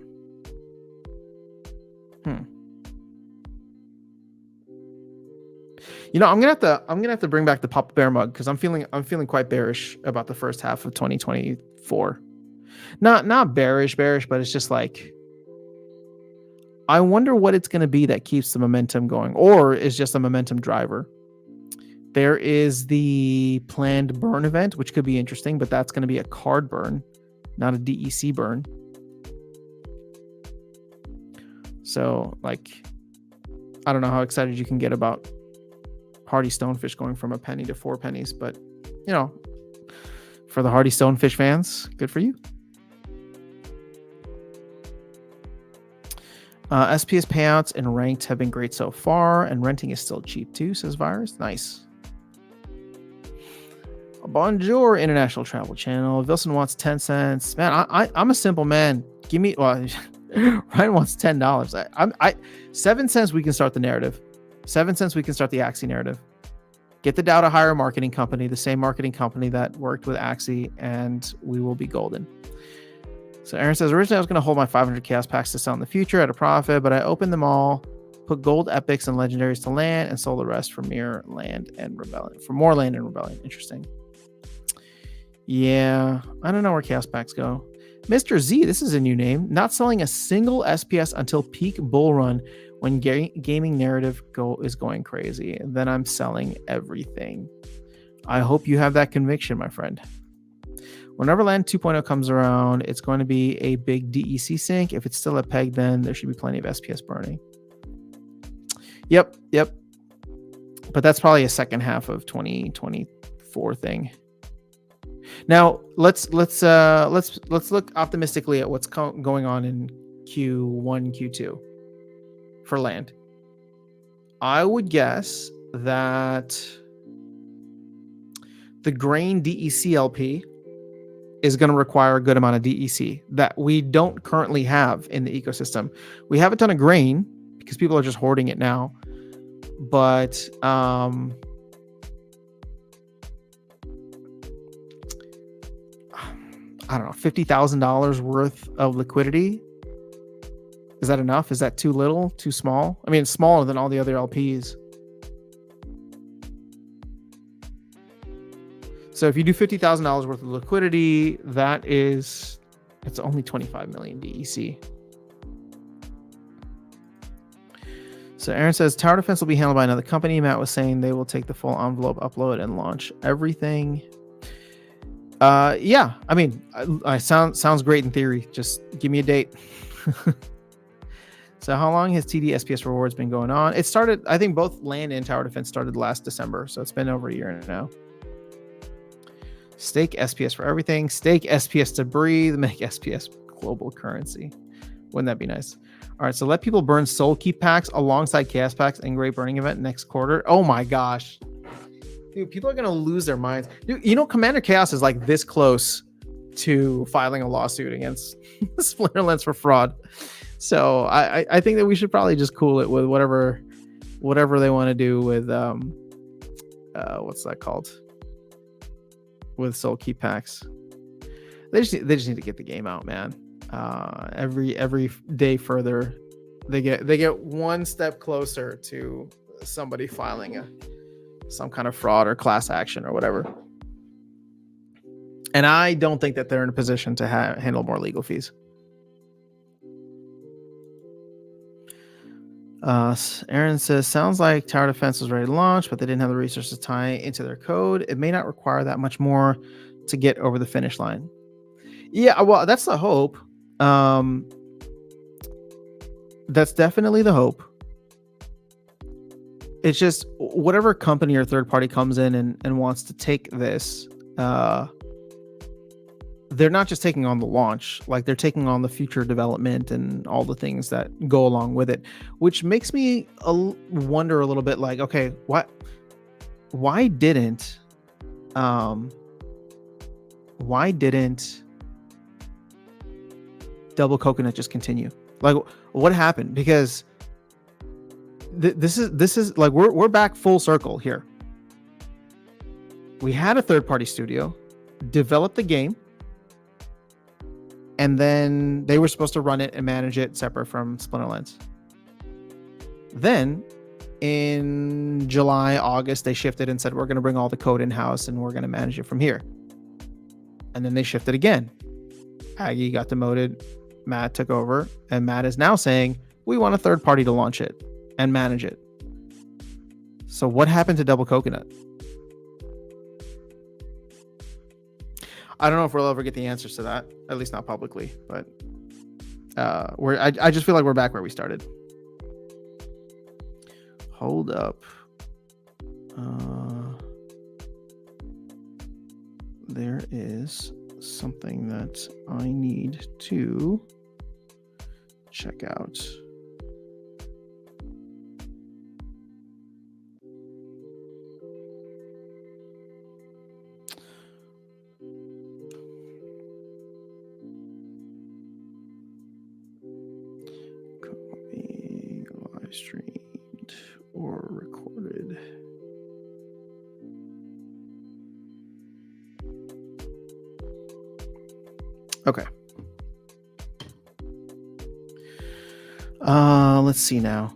I'm gonna have to bring back the Papa Bear mug, because I'm feeling quite bearish about the first half of 2024. Not bearish, but it's just like, I wonder what it's going to be that keeps the momentum going, or is just a momentum driver. There is the planned burn event, which could be interesting, but that's going to be a card burn, not a DEC burn. So, like, I don't know how excited you can get about Hardy Stonefish going from a penny to 4 pennies, but, for the Hardy Stonefish fans, good for you. SPS payouts and ranked have been great so far, and renting is still cheap too, says Virus. Nice. Bonjour, International Travel Channel. Wilson wants 10 cents. Man, I'm a simple man. Give me, Ryan wants $10. 7 cents, we can start the narrative. 7 cents, we can start the Axie narrative. Get the Dow to hire a marketing company, the same marketing company that worked with Axie, and we will be golden. So Aaron says, originally I was going to hold my 500 chaos packs to sell in the future at a profit, but I opened them all, put gold epics and legendaries to land, and sold the rest for more land and rebellion. Interesting. Yeah, I don't know where chaos packs go. Mr. Z, this is a new name. Not selling a single SPS until peak bull run when gaming narrative is going crazy. And then I'm selling everything. I hope you have that conviction, my friend. Whenever Land 2.0 comes around, it's going to be a big DEC sink. If it's still a peg, then there should be plenty of SPS burning. Yep. But that's probably a second half of 2024 thing. Now let's look optimistically at what's going on in Q1, Q2 for land. I would guess that the grain DEC LP is going to require a good amount of DEC that we don't currently have in the ecosystem. We have a ton of grain, because people are just hoarding it now. But I don't know, $50,000 worth of liquidity. Is that enough? Is that too little? Too small? I mean, it's smaller than all the other LPs. So if you do $50,000 worth of liquidity, it's only 25 million DEC. So Aaron says tower defense will be handled by another company. Matt was saying they will take the full envelope, upload, and launch everything. Yeah, I mean, sounds great in theory. Just give me a date. So how long has TD SPS rewards been going on? It started, I think both land and tower defense started last December. So it's been over a year now. Stake SPS for everything. Stake SPS to breathe. Make SPS global currency. Wouldn't that be nice? All right, so let people burn Soulkeep packs alongside Chaos packs and Great Burning event next quarter. Oh my gosh. Dude, people are going to lose their minds. Dude, you know, Commander Chaos is like this close to filing a lawsuit against Splinterlands for fraud. So I think that we should probably just cool it with whatever they want to do with, what's that called? With Soulkeep packs. They just need to get the game out, man. Every day further, they get one step closer to somebody filing some kind of fraud or class action or whatever. And I don't think that they're in a position to handle more legal fees. Aaron says, sounds like tower defense was ready to launch, but they didn't have the resources to tie into their code. It may not require that much more to get over the finish line. Yeah, well, that's the hope. That's definitely the hope. It's just whatever company or third party comes in and wants to take this, they're not just taking on the launch, like they're taking on the future development and all the things that go along with it, which makes me wonder a little bit like, okay, why didn't Double Coconut just continue? Like, what happened? Because this is like we're back full circle here. We had a third party studio develop the game, and then they were supposed to run it and manage it separate from Splinterlands. Then in July, August, they shifted and said, we're going to bring all the code in-house and we're going to manage it from here. And then they shifted again. Aggie got demoted. Matt took over, and Matt is now saying, we want a third party to launch it and manage it. So what happened to Double Coconut? I don't know if we'll ever get the answers to that, at least not publicly, but I just feel like we're back where we started. Hold up. There is something that I need to check out. Copy, live streamed or recorded. Okay. Let's see now.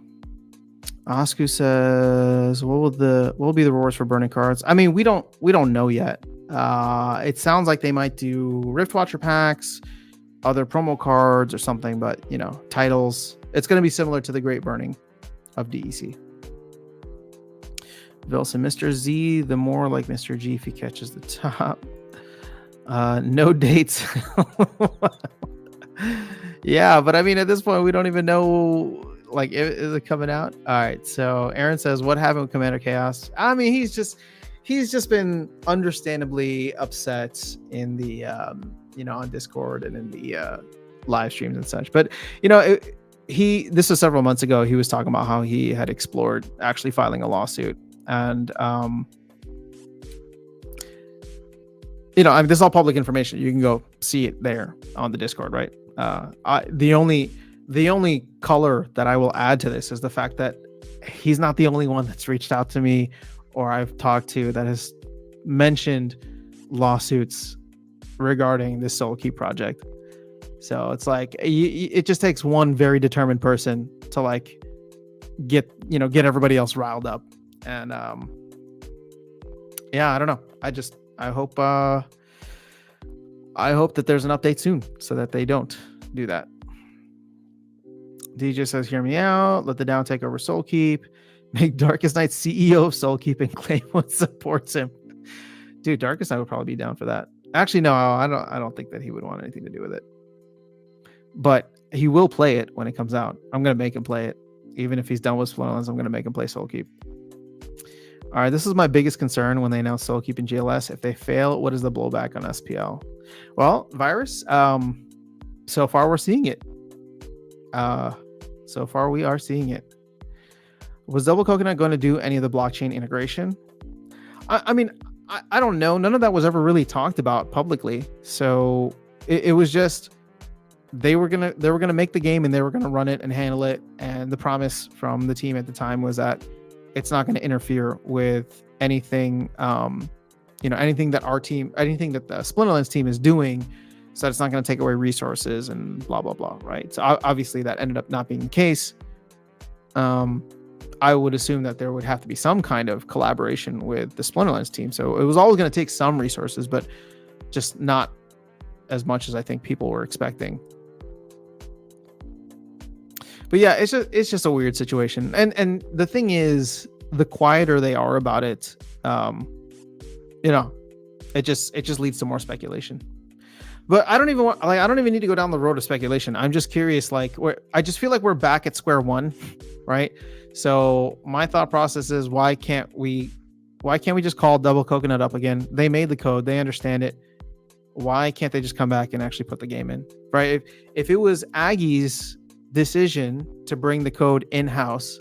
Osku says, what will be the rewards for burning cards? I mean, we don't know yet. It sounds like they might do Rift Watcher packs, other promo cards or something, but titles. It's going to be similar to the Great Burning of DEC. Vilson, Mr. Z, the more like Mr. G if he catches the top. No dates. Yeah, but I mean, at this point, we don't even know, like, is it coming out? All right. So Aaron says, what happened with Commander Chaos? I mean, he's just been understandably upset in the, on Discord and in the live streams and such. But, this was several months ago. He was talking about how he had explored actually filing a lawsuit. And, I mean, this is all public information. You can go see it there on the Discord, right? The The only color that I will add to this is the fact that he's not the only one that's reached out to me or I've talked to that has mentioned lawsuits regarding this Soulkeep project. So it's like it just takes one very determined person to like get everybody else riled up. And yeah, I don't know. I hope that there's an update soon so that they don't do that. DJ says, hear me out. Let the Down take over Soulkeep. Make Darkest Night CEO of Soulkeep and claim what supports him. Dude, Darkest Night would probably be down for that. Actually, no, I don't think that he would want anything to do with it. But he will play it when it comes out. I'm gonna make him play it. Even if he's done with Splinterlands, I'm gonna make him play Soulkeep. All right, this is my biggest concern when they announce Soulkeep and GLS. If they fail, what is the blowback on SPL? Well, Virus, so far we're seeing it. So far we are seeing it. Was Double Coconut going to do any of the blockchain integration? I mean, I don't know. None of that was ever really talked about publicly. So it was just they were gonna make the game and they were gonna run it and handle it. And the promise from the team at the time was that it's not going to interfere with anything, anything that the Splinterlands team is doing, so that it's not going to take away resources and blah, blah, blah, right? So obviously that ended up not being the case. I would assume that there would have to be some kind of collaboration with the Splinterlands team. So it was always going to take some resources, but just not as much as I think people were expecting. But yeah, it's just a weird situation. And the thing is, the quieter they are about it, it just leads to more speculation. But I don't even need to go down the road of speculation. I'm just curious, I just feel like we're back at square one, right? So my thought process is, why can't we just call Double Coconut up again? They made the code, they understand it. Why can't they just come back and actually put the game in, right? If it was Aggie's decision to bring the code in-house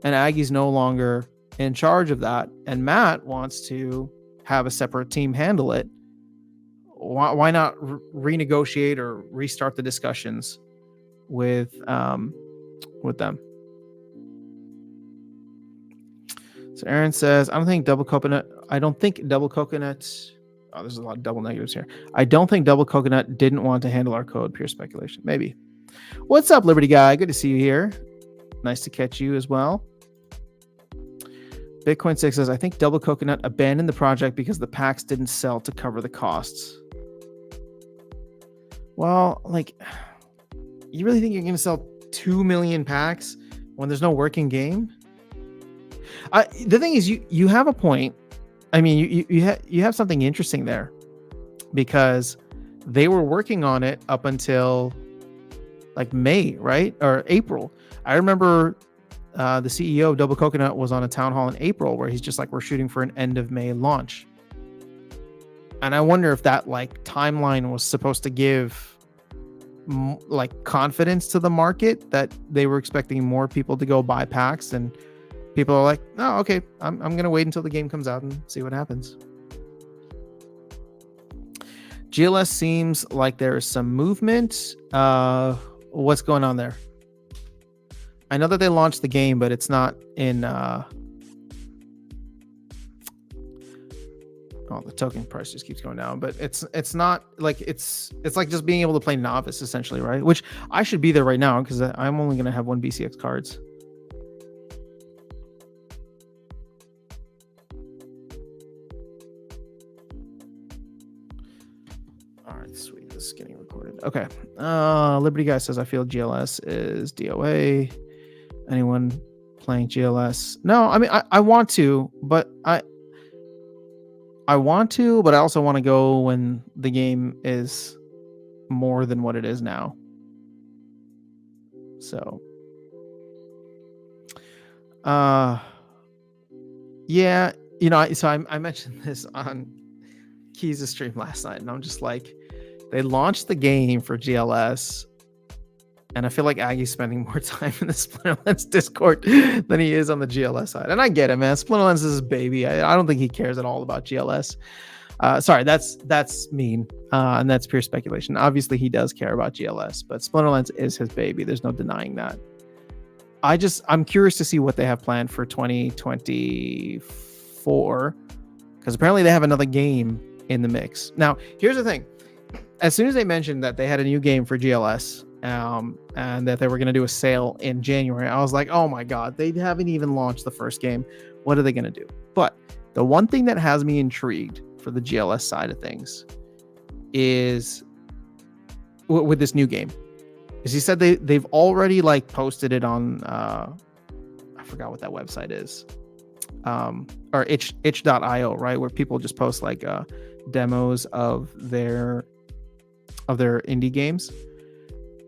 and Aggie's no longer in charge of that and Matt wants to have a separate team handle it, why not renegotiate or restart the discussions with them? So Aaron says, I don't think Double Coconut oh, there's a lot of double negatives here. I don't think Double Coconut didn't want to handle our code. Pure speculation. Maybe. What's up, Liberty Guy? Good to see you here. Nice to catch you as well. Bitcoin 6 says, I think Double Coconut abandoned the project because the packs didn't sell to cover the costs. Well, you really think you're going to sell 2 million packs when there's no working game? The thing is, you have a point. I mean, you have something interesting there, because they were working on it up until May, right? Or April. I remember the CEO of Double Coconut was on a town hall in April where he's just like, we're shooting for an end of May launch. And I wonder if that timeline was supposed to give confidence to the market that they were expecting more people to go buy packs, and people are like, oh, okay, I'm going to wait until the game comes out and see what happens. GLS seems like there is some movement. What's going on there? I know that they launched the game, but it's not in... oh, the token price just keeps going down, but it's not it's like just being able to play novice essentially, right? Which I should be there right now because I'm only going to have one BCX cards. All right, sweet. This is getting recorded. Okay. Liberty Guy says, I feel GLS is DOA. Anyone playing GLS? No, I mean, I want to, but I want to, but I also want to go when the game is more than what it is now. So, yeah, so I mentioned this on Keys' stream last night, and I'm just like, they launched the game for GLS, and I feel like Aggie's spending more time in the Splinterlands Discord than he is on the GLS side. And I get it, man. Splinterlands is his baby. I don't think he cares at all about GLS. Sorry, that's mean, and that's pure speculation. Obviously, he does care about GLS, but Splinterlands is his baby. There's no denying that. I'm curious to see what they have planned for 2024, because apparently they have another game in the mix. Now, here's the thing. As soon as they mentioned that they had a new game for GLS, and that they were going to do a sale in January, I was like, oh my God, they haven't even launched the first game. What are they going to do? But the one thing that has me intrigued for the GLS side of things is with this new game. Is he said they've already like posted it on I forgot what that website is, or itch.io, right, where people just post like demos of their indie games.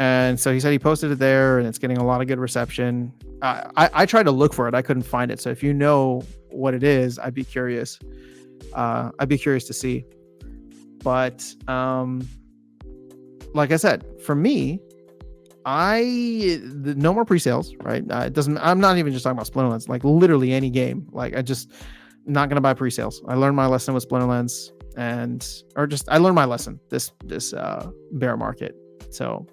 And so he said he posted it there, and it's getting a lot of good reception. I tried to look for it, I couldn't find it. So if you know what it is, I'd be curious. I'd be curious to see. But like I said, for me, no more pre-sales, right? It doesn't. I'm not even just talking about Splinterlands. Like literally any game. Like I'm not gonna buy pre-sales. I learned my lesson with Splinterlands, I learned my lesson this bear market. So,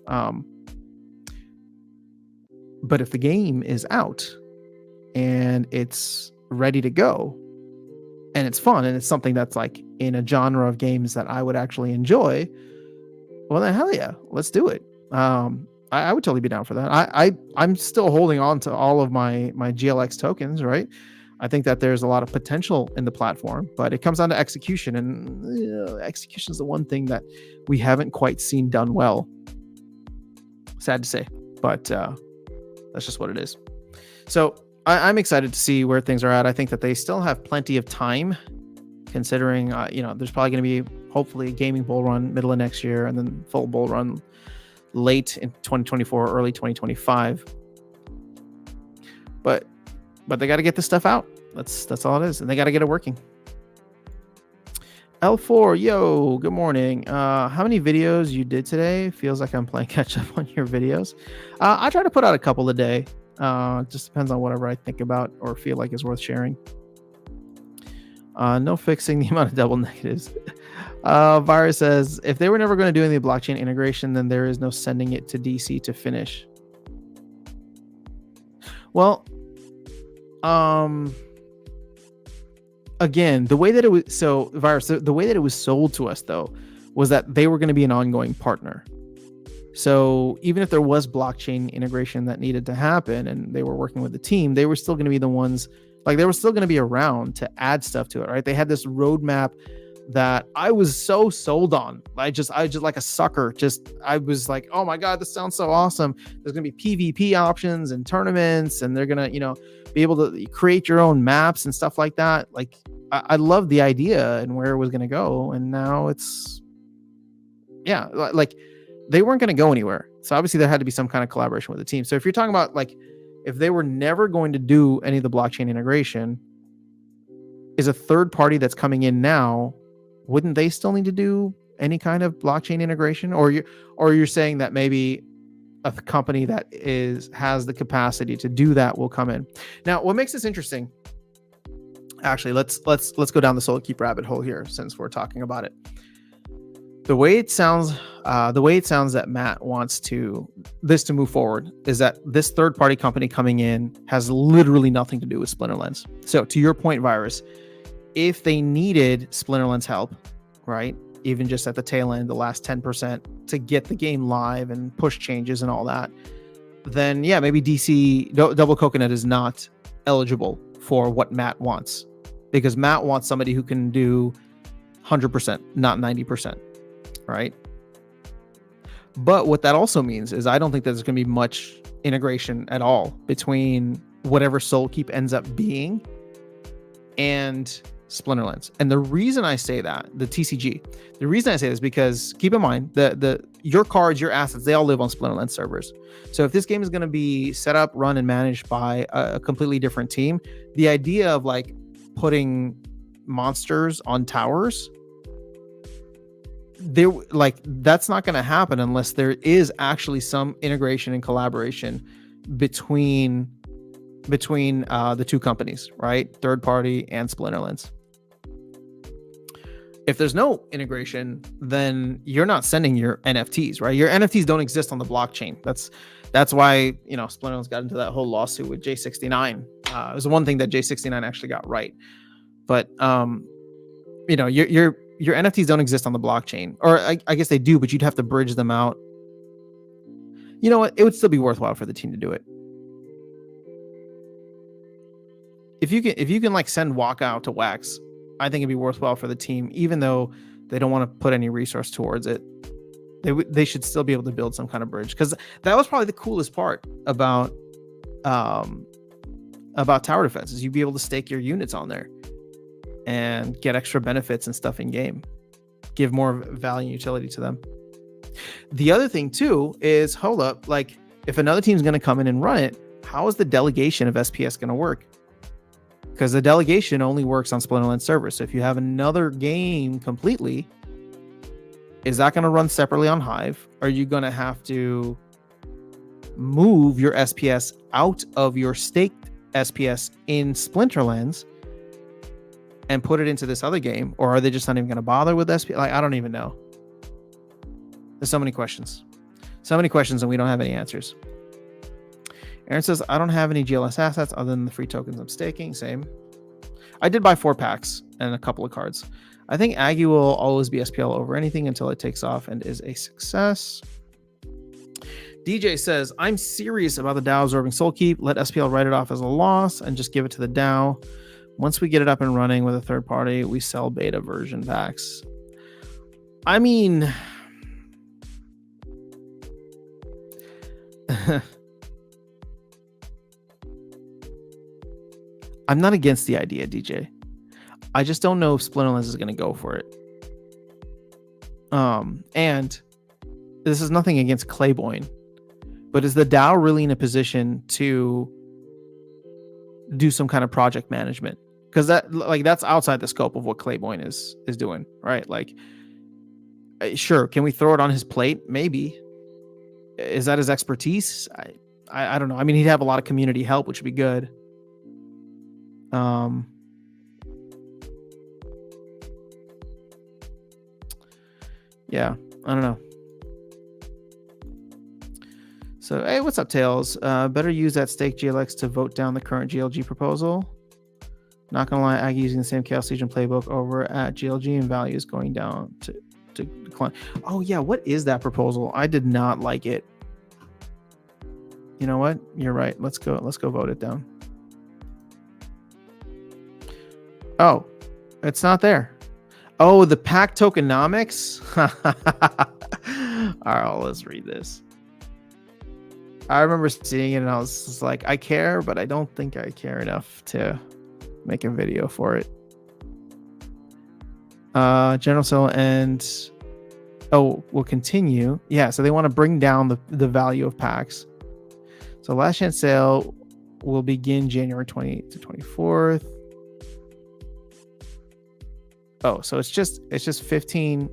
but if the game is out and it's ready to go and it's fun and it's something that's like in a genre of games that I would actually enjoy, well then hell yeah, let's do it. I would totally be down for that. I'm still holding on to all of my GLX tokens, right? I think that there's a lot of potential in the platform, but it comes down to execution, and execution is the one thing that we haven't quite seen done well. Sad to say, but that's just what it is. So I'm excited to see where things are at. I think that they still have plenty of time, considering there's probably going to be hopefully a gaming bull run middle of next year, and then full bull run late in 2024, early 2025. But they got to get this stuff out. That's all it is, and they got to get it working. L4, yo, good morning. How many videos you did today? Feels like I'm playing catch up on your videos. I try to put out a couple a day. Just depends on whatever I think about or feel like is worth sharing. No fixing the amount of double negatives. Virus says, if they were never going to do any blockchain integration, then there is no sending it to DC to finish. Well, again, the way that it was, so Virus, the way that it was sold to us though, was that they were going to be an ongoing partner. So even if there was blockchain integration that needed to happen and they were working with the team, they were still going to be the ones, like they were still going to be around to add stuff to it, right? They had this roadmap that I was so sold on. I just like a sucker. I was like, oh my God, this sounds so awesome. There's going to be PvP options and tournaments, and they're going to, be able to create your own maps and stuff like that. Like I love the idea and where it was going to go. And now it's, yeah, like they weren't going to go anywhere. So obviously there had to be some kind of collaboration with the team. So if you're talking about like, if they were never going to do any of the blockchain integration, is a third party that's coming in now, wouldn't they still need to do any kind of blockchain integration? Or you're saying that maybe a company that has the capacity to do that will come in. Now, what makes this interesting? Actually, let's go down the Soulkeep rabbit hole here, since we're talking about it. The way it sounds that Matt wants this to move forward is that this third party company coming in has literally nothing to do with Splinterlands. So to your point, Virus, if they needed Splinterlands help, right, even just at the tail end, the last 10% to get the game live and push changes and all that, then yeah, maybe DC Double Coconut is not eligible for what Matt wants, because Matt wants somebody who can do 100%, not 90%, right? But what that also means is I don't think there's going to be much integration at all between whatever Soulkeep ends up being and Splinterlands. And the reason I say that, the TCG, the reason I say this is because keep in mind your cards, your assets, they all live on Splinterlands servers. So if this game is going to be set up, run, and managed by a completely different team, the idea of like putting monsters on towers, that's not going to happen unless there is actually some integration and collaboration between the two companies, right? Third party and Splinterlands. If there's no integration, then you're not sending your NFTs, right? Your NFTs don't exist on the blockchain. That's why, Splinterlands got into that whole lawsuit with J69. It was the one thing that J69 actually got right. But your NFTs don't exist on the blockchain, or I guess they do, but you'd have to bridge them out. You know what? It would still be worthwhile for the team to do it. If you can like send Walkout to Wax, I think it'd be worthwhile for the team, even though they don't want to put any resource towards it. They should still be able to build some kind of bridge, because that was probably the coolest part about tower defense, is you'd be able to stake your units on there and get extra benefits and stuff in game, give more value and utility to them. The other thing too is, hold up, like if another team's going to come in and run it, how is the delegation of SPS going to work? Because the delegation only works on Splinterlands servers. So if you have another game completely, is that going to run separately on Hive? Are you going to have to move your SPS out of your staked SPS in Splinterlands and put it into this other game? Or are they just not even going to bother with SPS? Like, I don't even know. There's so many questions. And we don't have any answers. Aaron says, I don't have any GLS assets other than the free tokens I'm staking. Same. I did buy 4 packs and a couple of cards. I think Aggie will always be SPL over anything until it takes off and is a success. DJ says, I'm serious about the DAO absorbing Soulkeep. Let SPL write it off as a loss and just give it to the DAO. Once we get it up and running with a third party, we sell beta version packs. I mean, I'm not against the idea, DJ. I just don't know if Splinterlands is going to go for it. And this is nothing against Clayboyne, but is the DAO really in a position to do some kind of project management? Because that's outside the scope of what Clayboyne is doing, right? Like, sure, can we throw it on his plate? Maybe. Is that his expertise? I don't know. I mean, he'd have a lot of community help, which would be good. Yeah, I don't know. So, hey, what's up, Tails? Better use that stake GLX to vote down the current GLG proposal. Not gonna lie, Aggie using the same Chaos Legion playbook over at GLG, and value is going down to decline. Oh yeah, what is that proposal? I did not like it. You know what? You're right. Let's go vote it down. Oh, it's not there. Oh, the pack tokenomics. All right, let's read this. I remember seeing it and I was just like, I care, but I don't think I care enough to make a video for it. General sale and we'll continue. Yeah, so they want to bring down the value of packs. So last chance sale will begin January 20th to 24th. Oh, so it's just 15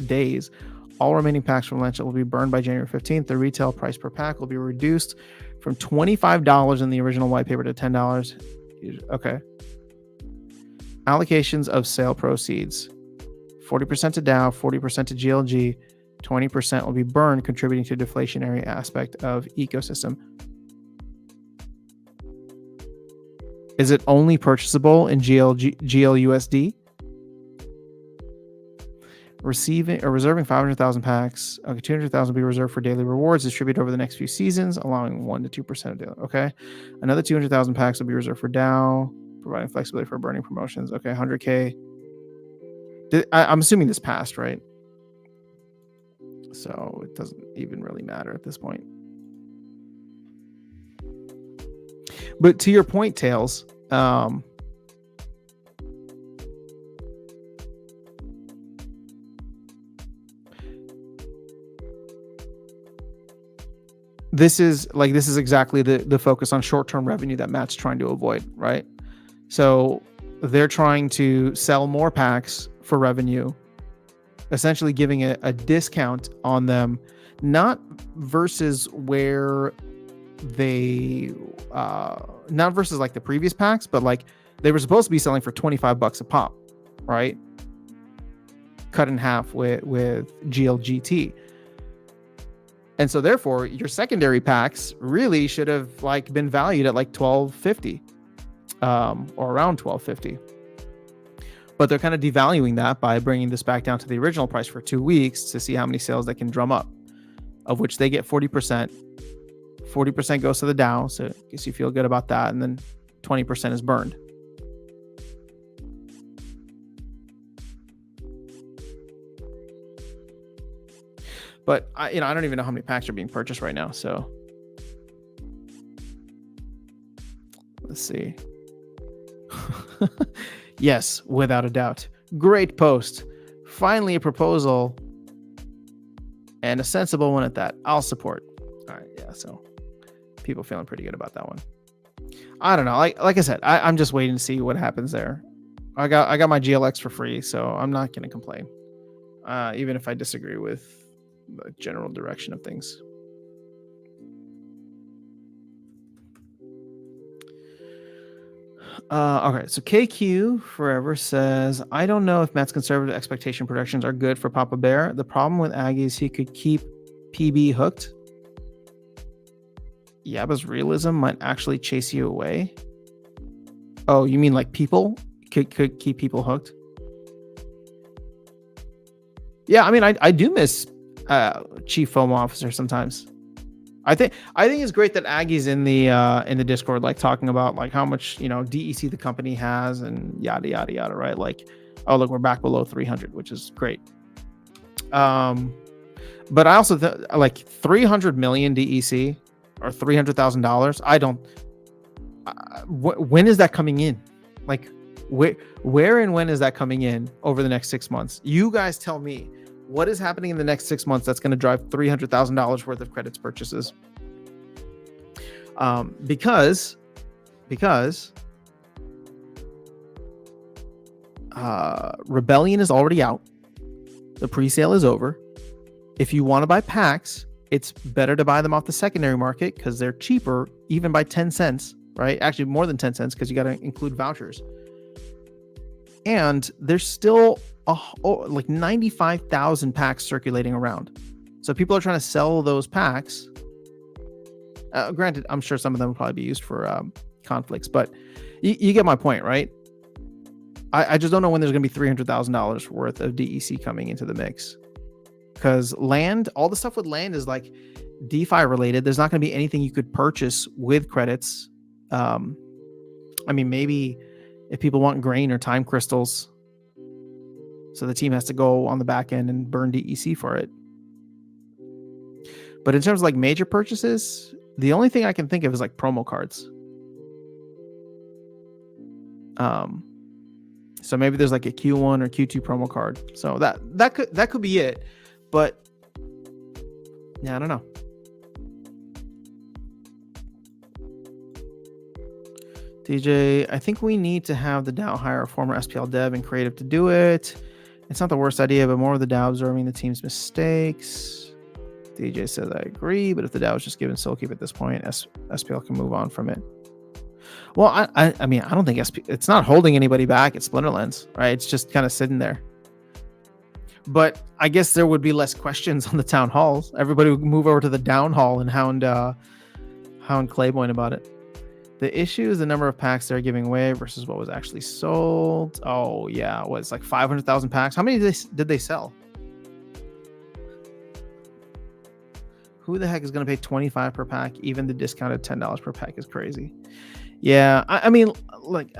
days. All remaining packs from launch will be burned by January 15th. The retail price per pack will be reduced from $25 in the original white paper to $10. Okay. Allocations of sale proceeds. 40% to DAO, 40% to GLG, 20% will be burned, contributing to deflationary aspect of ecosystem. Is it only purchasable in GLUSD? Reserving 500,000 packs. Okay, 200,000 will be reserved for daily rewards distributed over the next few seasons, allowing 1% to 2% of daily. Okay. Another 200,000 packs will be reserved for DAO, providing flexibility for burning promotions. Okay, 100K. I'm assuming this passed, right? So it doesn't even really matter at this point. But to your point, Tails, this is exactly the focus on short-term revenue that Matt's trying to avoid, right? So they're trying to sell more packs for revenue, essentially giving a discount on them, not versus where they not versus like the previous packs, but like they were supposed to be selling for $25 a pop, right? cut in half with GLGT. And so therefore your secondary packs really should have like been valued at like 1250 or around 1250. But they're kind of devaluing that by bringing this back down to the original price for 2 weeks to see how many sales they can drum up, of which they get 40%. 40% goes to the DAO, so I guess you feel good about that, and then 20% is burned. But I don't even know how many packs are being purchased right now, so let's see. Yes, without a doubt. Great post. Finally a proposal, and a sensible one at that. I'll support. All right, yeah, so people feeling pretty good about that one. I don't know. Like I said, I'm just waiting to see what happens there. I got my GLX for free, so I'm not going to complain, even if I disagree with the general direction of things. Okay, so KQ Forever says, I don't know if Matt's conservative expectation projections are good for Papa Bear. The problem with Aggie is he could keep PB hooked. Yaba's realism might actually chase you away. Oh, you mean like people could keep people hooked? Yeah, I mean, I do miss Chief FOMO Officer sometimes. I think it's great that Aggie's in the Discord, like talking about like how much DEC the company has and yada yada yada, right? Like, oh look, we're back below 300, which is great. But I also like 300 million DEC or $300,000. I don't. When is that coming in? Like, where and when is that coming in over the next 6 months? You guys tell me. What is happening in the next 6 months that's going to drive $300,000 worth of credits purchases? Because Rebellion is already out. The pre-sale is over. If you want to buy packs, it's better to buy them off the secondary market because they're cheaper, even by 10 cents, right? Actually, more than 10 cents because you got to include vouchers. And there's still like 95,000 packs circulating around. So people are trying to sell those packs. Granted, I'm sure some of them will probably be used for conflicts, but you get my point, right? I just don't know when there's going to be $300,000 worth of DEC coming into the mix. Because land, all the stuff with land is like DeFi related. There's not going to be anything you could purchase with credits. I mean, maybe if people want grain or time crystals, so the team has to go on the back end and burn DEC for it. But in terms of like major purchases, the only thing I can think of is like promo cards. So maybe there's like a Q1 or Q2 promo card. So that could be it. But yeah, I don't know. DJ, I think we need to have the DAO hire a former SPL dev and creative to do it. It's not the worst idea, but more of the DAO observing the team's mistakes. DJ says, I agree, but if the DAO is just given Soulkeep at this point, SPL can move on from it. Well, I mean, I don't think it's not holding anybody back at Splinterlands, right? It's just kind of sitting there. But I guess there would be less questions on the town halls. Everybody would move over to the down hall and hound Clayboyne about it. The issue is the number of packs they're giving away versus what was actually sold. Oh, yeah. It's like 500,000 packs. How many did they sell? Who the heck is going to pay $25 per pack? Even the discounted $10 per pack is crazy. Yeah, I mean, like,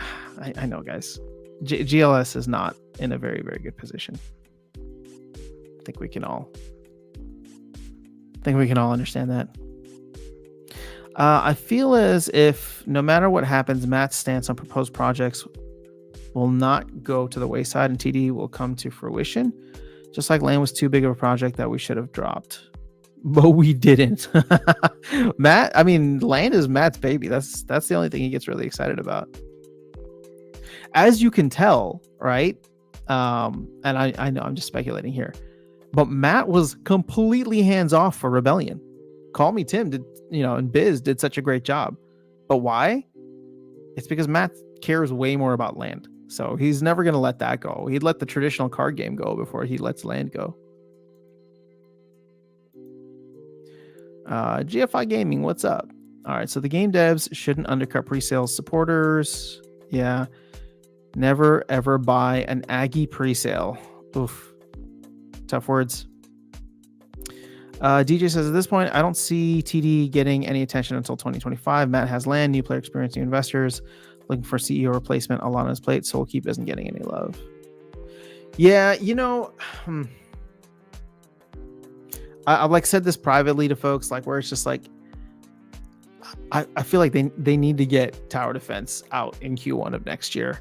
I know, guys. GLS is not in a very, very good position. I think we can all understand that. I feel as if no matter what happens, Matt's stance on proposed projects will not go to the wayside and TD will come to fruition. Just like Land was too big of a project that we should have dropped. But we didn't. Matt, I mean, Land is Matt's baby. That's the only thing he gets really excited about. As you can tell, right? And I know I'm just speculating here. But Matt was completely hands-off for Rebellion. Call Me Tim and Biz did such a great job. But why? It's because Matt cares way more about Land. So he's never going to let that go. He'd let the traditional card game go before he lets land go. GFI Gaming, what's up? All right, so the game devs shouldn't undercut pre-sales supporters. Yeah. Never, ever buy an Aggie pre-sale. Oof. Tough words. DJ says, at this point, I don't see TD getting any attention until 2025. Matt has land, new player experience, new investors. Looking for CEO replacement. A lot on his plate. Soulkeep isn't getting any love. Yeah, I've like said this privately to folks, like where it's just like, I feel like they need to get tower defense out in Q1 of next year.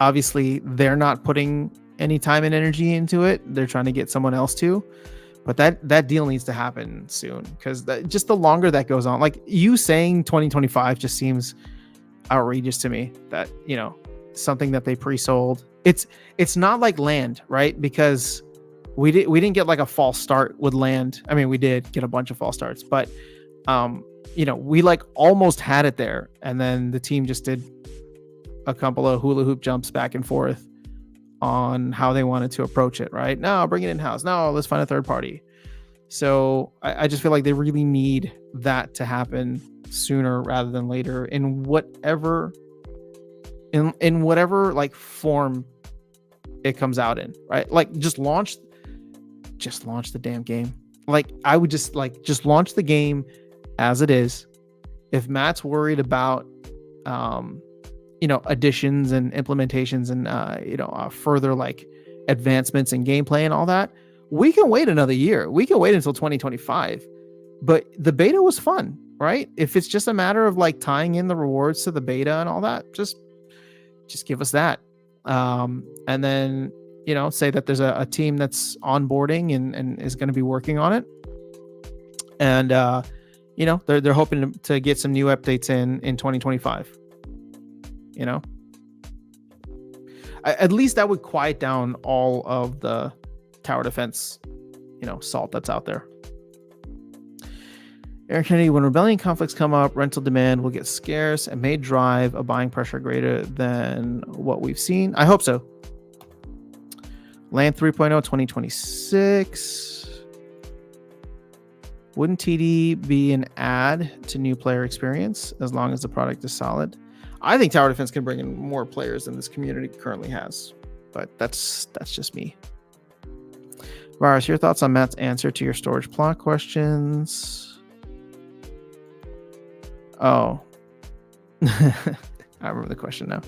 Obviously they're not putting any time and energy into it. They're trying to get someone else to, but that deal needs to happen soon, because just the longer that goes on, like you saying 2025 just seems outrageous to me. That, something that they pre-sold, it's not like land, right? Because we didn't get like a false start with land. I mean, we did get a bunch of false starts, but we like almost had it there, and then the team just did a couple of hula hoop jumps back and forth on how they wanted to approach it, right? No, bring it in-house. No, let's find a third party. So I just feel like they really need that to happen sooner rather than later, in whatever like form it comes out in, right? Like just launch the damn game. Like I would just launch the game as it is. If Matt's worried about additions and implementations and further like advancements in gameplay and all that, we can wait another year. We can wait until 2025. But the beta was fun, right? If it's just a matter of like tying in the rewards to the beta and all that, just give us that. And then say that there's a team that's onboarding and is going to be working on it, and they're hoping to get some new updates in 2025. At least that would quiet down all of the tower defense salt that's out there. Eric Kennedy, when rebellion conflicts come up, rental demand will get scarce and may drive a buying pressure greater than what we've seen. I hope so. Land 3.0 2026. Wouldn't TD be an add to new player experience as long as the product is solid? I think tower defense can bring in more players than this community currently has, but that's just me. Virus, your thoughts on Matt's answer to your storage plot questions? Oh, I remember the question now.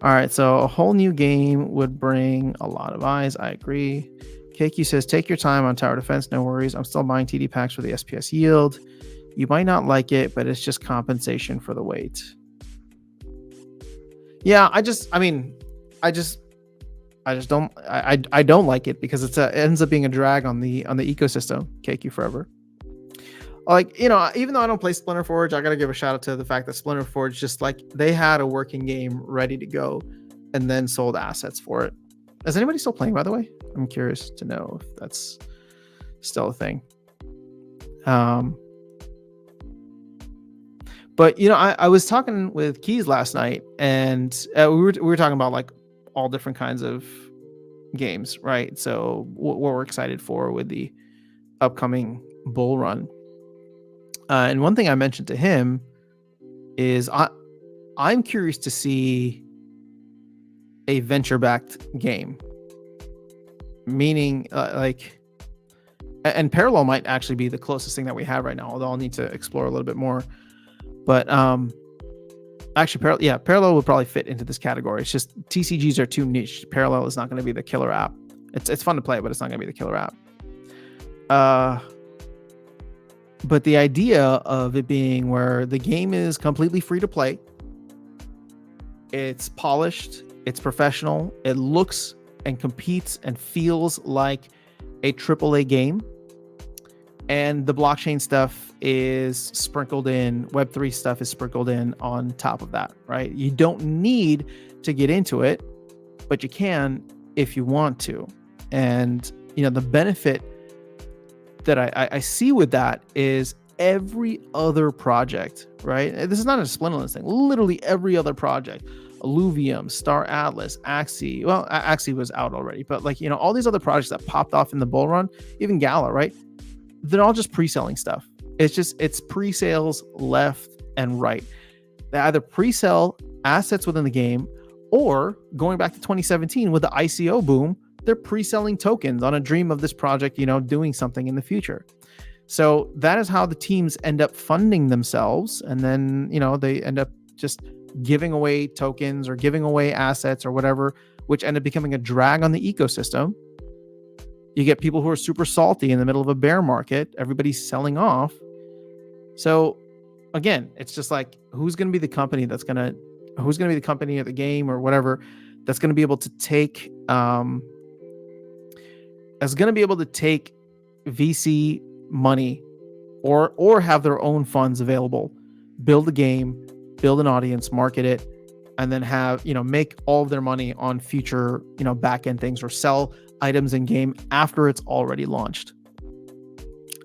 All right, so a whole new game would bring a lot of eyes. I agree. KQ says, take your time on tower defense. No worries. I'm still buying TD packs for the SPS yield. You might not like it, but it's just compensation for the wait. Yeah, I don't like it because it ends up being a drag on the ecosystem. KQ forever. Like, even though I don't play Splinter Forge, I gotta give a shout out to the fact that Splinter Forge just like they had a working game ready to go and then sold assets for it. Is anybody still playing, by the way? I'm curious to know if that's still a thing. But I was talking with Keys last night, and we were talking about like all different kinds of games, right? So what we're excited for with the upcoming bull run. And one thing I mentioned to him is I'm curious to see a venture-backed game, meaning and Parallel might actually be the closest thing that we have right now, although I'll need to explore a little bit more. But actually, Parallel would probably fit into this category. It's just TCGs are too niche. Parallel is not going to be the killer app. It's fun to play, but it's not going to be the killer app. But the idea of it being where the game is completely free to play, it's polished, it's professional, it looks and competes and feels like a AAA game, and the blockchain stuff is sprinkled in, Web3 stuff is sprinkled in on top of that, right? You don't need to get into it, but you can if you want to. And the benefit that I see with that is every other project, right? This is not a Splinterlands thing. Literally every other project Illuvium, Star Atlas, Axie. Well, Axie was out already, but like, all these other projects that popped off in the bull run, even Gala, right? They're all just pre-selling stuff. It's pre-sales left and right. They either pre-sell assets within the game, or going back to 2017 with the ICO boom, they're pre-selling tokens on a dream of this project, doing something in the future. So that is how the teams end up funding themselves. And then, they end up just giving away tokens or giving away assets or whatever, which end up becoming a drag on the ecosystem. You get people who are super salty in the middle of a bear market. Everybody's selling off. So again, it's just like, who's going to be the company or the game or whatever that's going to be able to take VC money or have their own funds available, build a game, build an audience, market it, and then have, make all of their money on future, back end things, or sell items in game after it's already launched.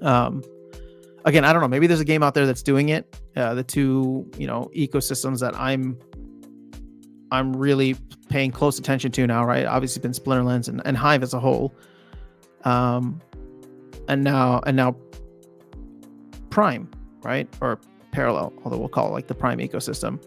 Again, I don't know, maybe there's a game out there that's doing it. The two, ecosystems that I'm really paying close attention to now, right? Obviously been Splinterlands and Hive as a whole. And now Prime, right? Or Parallel, although we'll call it like the Prime ecosystem.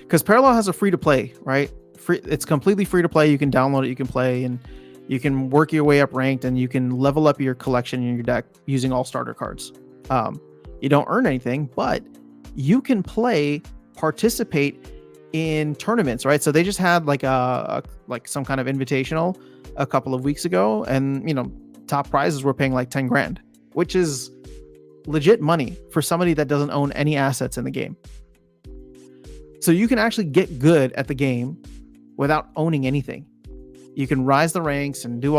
Because Parallel has a free to play, right? It's completely free to play. You can download it, you can play, and you can work your way up ranked, and you can level up your collection in your deck using all starter cards. You don't earn anything, but you can participate in tournaments, right? So they just had like some kind of invitational a couple of weeks ago, and top prizes were paying like 10 grand, which is legit money for somebody that doesn't own any assets in the game. So you can actually get good at the game without owning anything. You can rise the ranks and do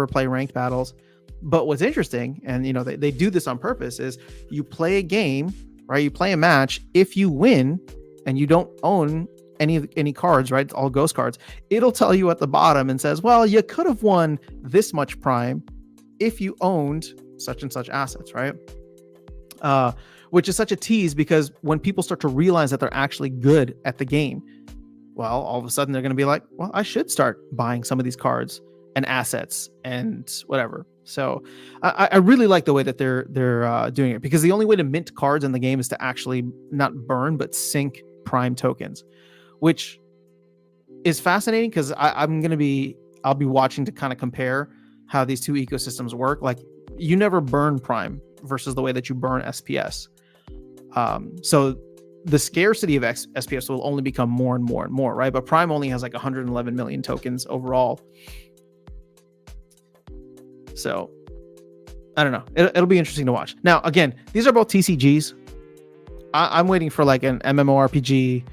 play ranked battles. But what's interesting, and they do this on purpose, is you play a game, right? You play a match. If you win and you don't own any cards, right? It's all ghost cards. It'll tell you at the bottom and says, well, you could have won this much Prime if you owned such and such assets, right? Which is such a tease, because when people start to realize that they're actually good at the game, well, all of a sudden they're going to be like, well, I should start buying some of these cards and assets and whatever. So I really like the way that they're doing it, because the only way to mint cards in the game is to actually not burn, but sink Prime tokens, which is fascinating, because I'll be watching to kind of compare how these two ecosystems work. Like, you never burn Prime versus the way that you burn SPS. So the scarcity of SPS will only become more and more and more, right? But Prime only has like 111 million tokens overall. So I don't know. It'll be interesting to watch. Now, again, these are both TCGs. I'm waiting for like an MMORPG,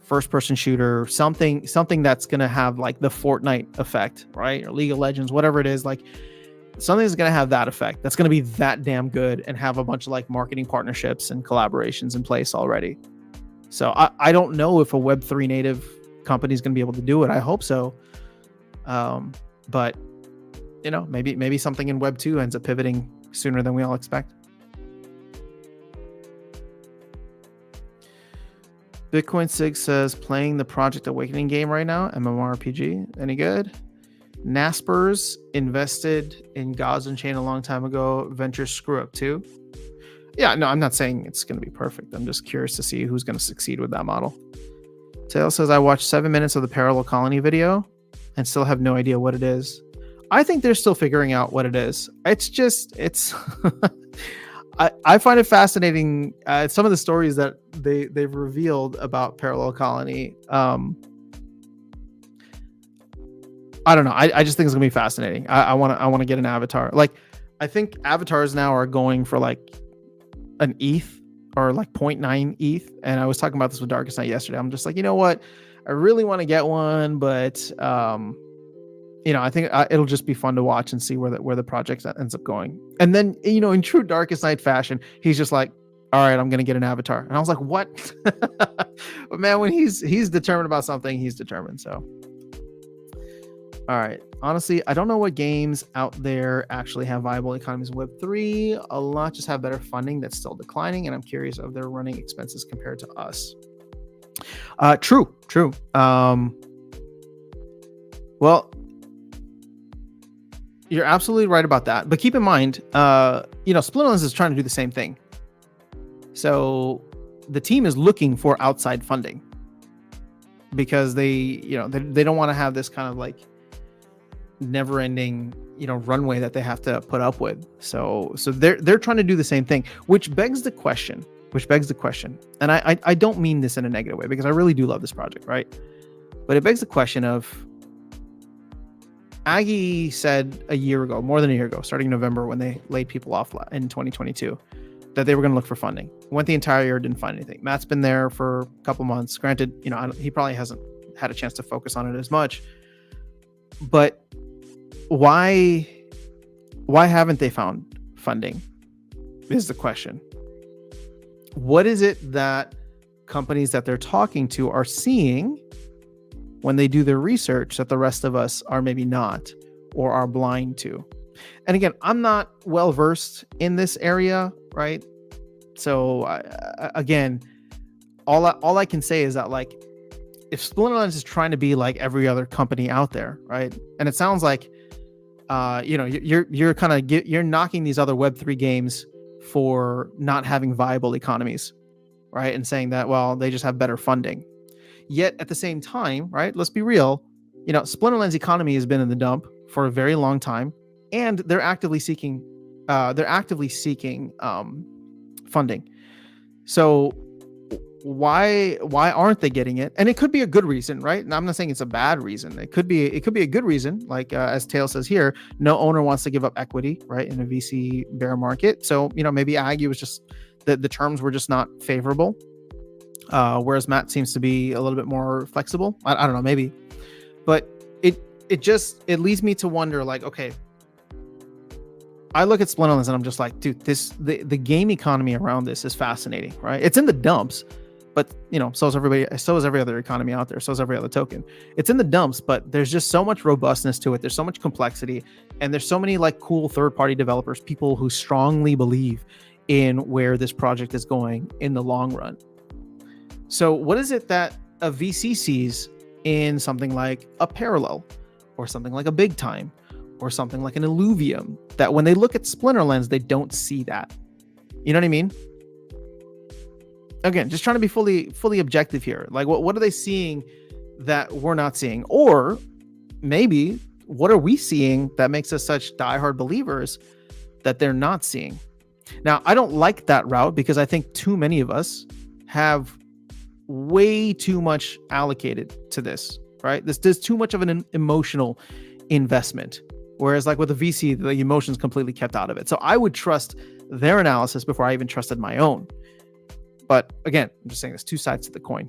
first-person shooter, something that's going to have like the Fortnite effect, right? Or League of Legends, whatever it is. Like, something's going to have that effect. That's going to be that damn good and have a bunch of like marketing partnerships and collaborations in place already. So I don't know if a Web3 native company is going to be able to do it. I hope so. But maybe something in Web 2 ends up pivoting sooner than we all expect. Bitcoin Sig says, playing the Project Awakening game right now, MMORPG. Any good? Naspers invested in Gods Unchained a long time ago. Ventures screw up too. Yeah, no, I'm not saying it's going to be perfect. I'm just curious to see who's going to succeed with that model. Tail says, I watched 7 minutes of the Parallel Colony video and still have no idea what it is. I think they're still figuring out what it is. It's I find it fascinating. Some of the stories that they've revealed about Parallel Colony. I don't know. I just think it's gonna be fascinating. I want to get an avatar. Like, I think avatars now are going for like an ETH or like 0.9 ETH. And I was talking about this with Darkest Night yesterday. I'm just like, you know what? I really want to get one, but I think it'll just be fun to watch and see where the project ends up going. And then, in true Darkest Night fashion, he's just like, all right, I'm going to get an avatar. And I was like, what? But man, when he's determined about something, he's determined. So, all right. Honestly, I don't know what games out there actually have viable economies in Web3. A lot just have better funding that's still declining. And I'm curious of their running expenses compared to us. True. Well, you're absolutely right about that. But keep in mind, Splinterlands is trying to do the same thing. So the team is looking for outside funding because they don't want to have this kind of like never-ending runway that they have to put up with. So they're trying to do the same thing, which begs the question. And I don't mean this in a negative way, because I really do love this project, right? But it begs the question of, Aggie said more than a year ago, starting November when they laid people off in 2022, that they were going to look for funding. Went the entire year, didn't find anything. Matt's been there for a couple months. Granted, he probably hasn't had a chance to focus on it as much. But why haven't they found funding is the question. What is it that companies that they're talking to are seeing when they do their research that the rest of us are maybe not, or are blind to? And again, I'm not well versed in this area, right? So again, all I can say is that, like, if Splinterlands is trying to be like every other company out there, right? And it sounds like you're knocking these other Web3 games for not having viable economies, right? And saying that, well, they just have better funding. Yet at the same time, right, let's be real, Splinterlands economy has been in the dump for a very long time, and they're actively seeking funding. So why aren't they getting it? And it could be a good reason, right? And I'm not saying it's a bad reason. It could be a good reason. Like as Tail says here, no owner wants to give up equity, right, in a VC bear market. So maybe Aggie was just the terms were just not favorable. Whereas Matt seems to be a little bit more flexible. I don't know, maybe. But it leads me to wonder, like, okay, I look at Splinterlands and I'm just like, dude, the game economy around this is fascinating, right? It's in the dumps, but so is every other economy out there. So is every other token. It's in the dumps, but there's just so much robustness to it. There's so much complexity, and there's so many like cool third-party developers, people who strongly believe in where this project is going in the long run. So what is it that a VC sees in something like a Parallel, or something like a Big Time, or something like an Illuvium, that when they look at Splinterlands, they don't see that? You know what I mean? Again, just trying to be fully objective here. Like, what are they seeing that we're not seeing? Or maybe what are we seeing that makes us such diehard believers that they're not seeing? Now, I don't like that route, because I think too many of us have way too much allocated to this, right? There's too much of an emotional investment. Whereas like with a VC, the emotion's completely kept out of it. So I would trust their analysis before I even trusted my own. But again, I'm just saying there's two sides to the coin.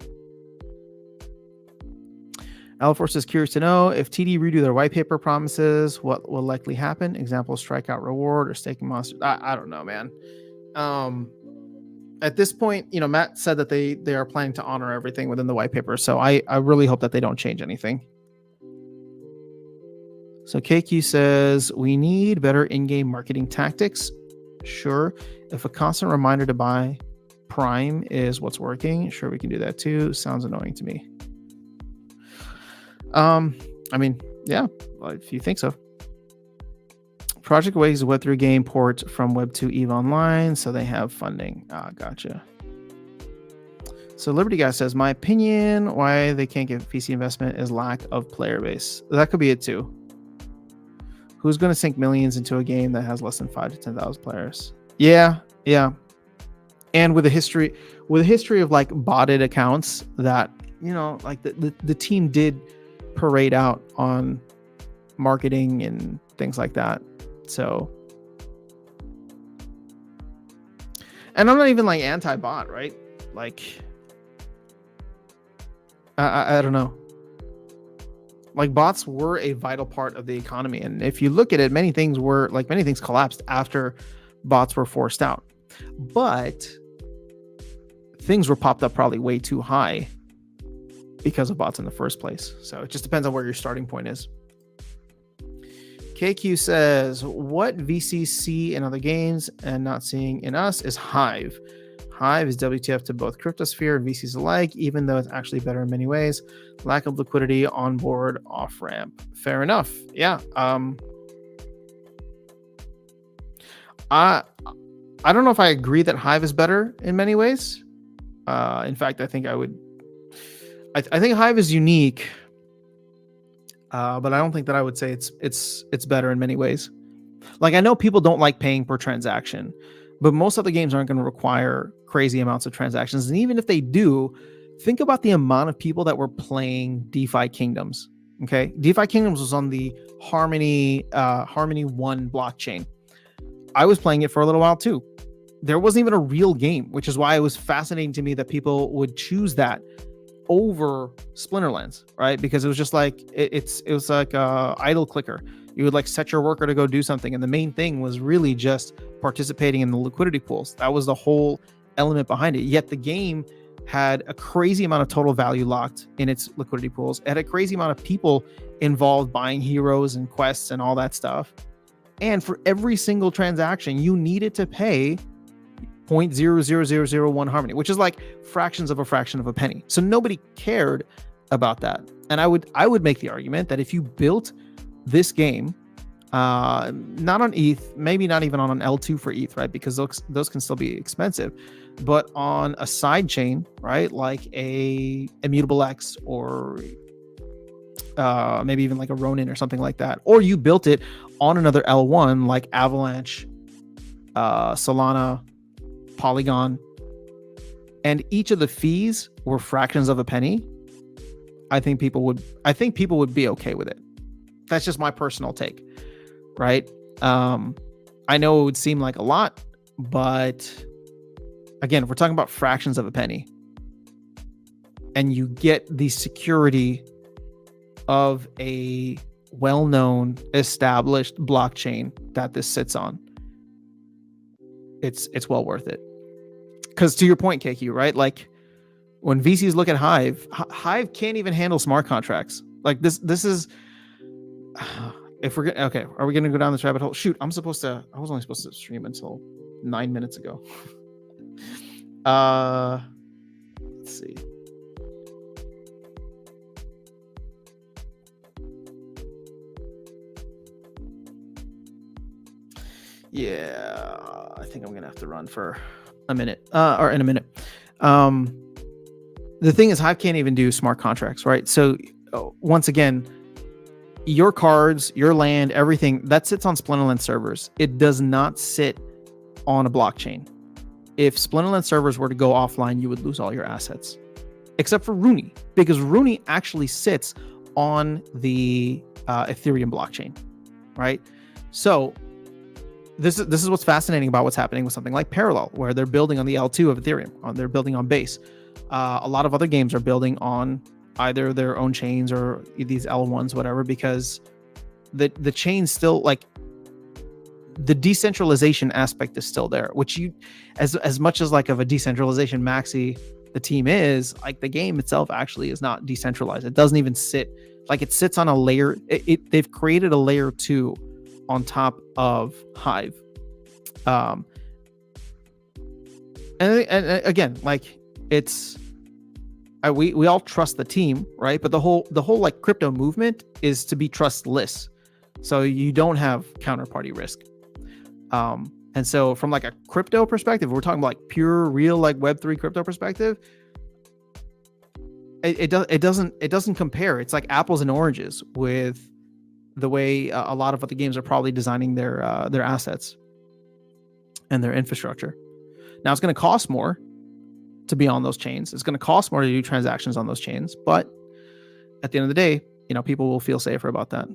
Alforce is curious to know if TD redo their white paper promises, what will likely happen? Example, strikeout reward or staking monsters. I don't know, man. At this point, Matt said that they are planning to honor everything within the white paper. So I really hope that they don't change anything. So KQ says, we need better in-game marketing tactics. Sure. If a constant reminder to buy Prime is what's working, sure, we can do that too. Sounds annoying to me. I mean, yeah, if you think so. Project Awake is a Web3 game port from Web2 EVE Online, so they have funding. Gotcha. So Liberty Guy says, my opinion, why they can't get VC investment is lack of player base. That could be it too. Who's going to sink millions into a game that has less than 5 to 10,000 players? Yeah. And with a history of like botted accounts that, like the team did parade out on marketing and things like that. So, and I'm not even like anti-bot, right? Like, I don't know. Like, bots were a vital part of the economy, and if you look at it, many things collapsed after bots were forced out. But things were popped up probably way too high because of bots in the first place. So it just depends on where your starting point is. KQ says, what VCs see in other games and not seeing in us is Hive. Hive is WTF to both cryptosphere and VCs alike, even though it's actually better in many ways. Lack of liquidity, onboard, off ramp. Fair enough. Yeah. I don't know if I agree that Hive is better in many ways. In fact, I think I would. I think Hive is unique, but I don't think that I would say it's better in many ways. Like, I know people don't like paying per transaction, but most other games aren't going to require crazy amounts of transactions. And even if they do, think about the amount of people that were playing DeFi Kingdoms. Okay, DeFi Kingdoms was on the Harmony 1 blockchain. I was playing it for a little while too. There wasn't even a real game, which is why it was fascinating to me that people would choose that over Splinterlands, right? Because it was just like it was like a idle clicker. You would like set your worker to go do something, and the main thing was really just participating in the liquidity pools. That was the whole element behind it. Yet the game had a crazy amount of total value locked in its liquidity pools. It had a crazy amount of people involved buying heroes and quests and all that stuff. And for every single transaction, you needed to pay 0.00001 Harmony, which is like fractions of a fraction of a penny. So nobody cared about that. And I would make the argument that if you built this game, not on ETH, maybe not even on an L2 for ETH, right? Because those can still be expensive, but on a side chain, right? Like a Immutable X or maybe even like a Ronin or something like that. Or you built it on another L1 like Avalanche, Solana, Polygon, and each of the fees were fractions of a penny. I think people would be okay with it. That's just my personal take, right? I know it would seem like a lot, but again, if we're talking about fractions of a penny and you get the security of a well-known, established blockchain that this sits on, it's well worth it. Because to your point, KQ, right? Like when VCs look at Hive can't even handle smart contracts. Like this is if we're okay, are we gonna go down this rabbit hole? Shoot, I was only supposed to stream until 9 minutes ago. Let's see. Yeah, I think I'm gonna have to run for a minute, or in a minute. The thing is, Hive can't even do smart contracts, right? So once again, your cards, your land, everything that sits on Splinterlands servers, it does not sit on a blockchain. If Splinterlands servers were to go offline, you would lose all your assets, except for Rooney, because Rooney actually sits on the Ethereum blockchain, right? So this is what's fascinating about what's happening with something like Parallel, where they're building on the L2 of Ethereum. They're building on Base. A lot of other games are building on either their own chains or these L1s, whatever, because the chain's still like the decentralization aspect is still there, which you, as much as like of a decentralization maxi the team is, like the game itself actually is not decentralized. It doesn't even sit, like it sits on a layer. They've created a layer 2 on top of Hive. And again, like it's, we all trust the team, right? But the whole like crypto movement is to be trustless, so you don't have counterparty risk. And so from like a crypto perspective, we're talking about like pure real like Web3 crypto perspective. It doesn't compare. It's like apples and oranges with the way a lot of other games are probably designing their assets and their infrastructure. Now it's going to cost more to be on those chains. It's going to cost more to do transactions on those chains, but at the end of the day, you know, people will feel safer about that.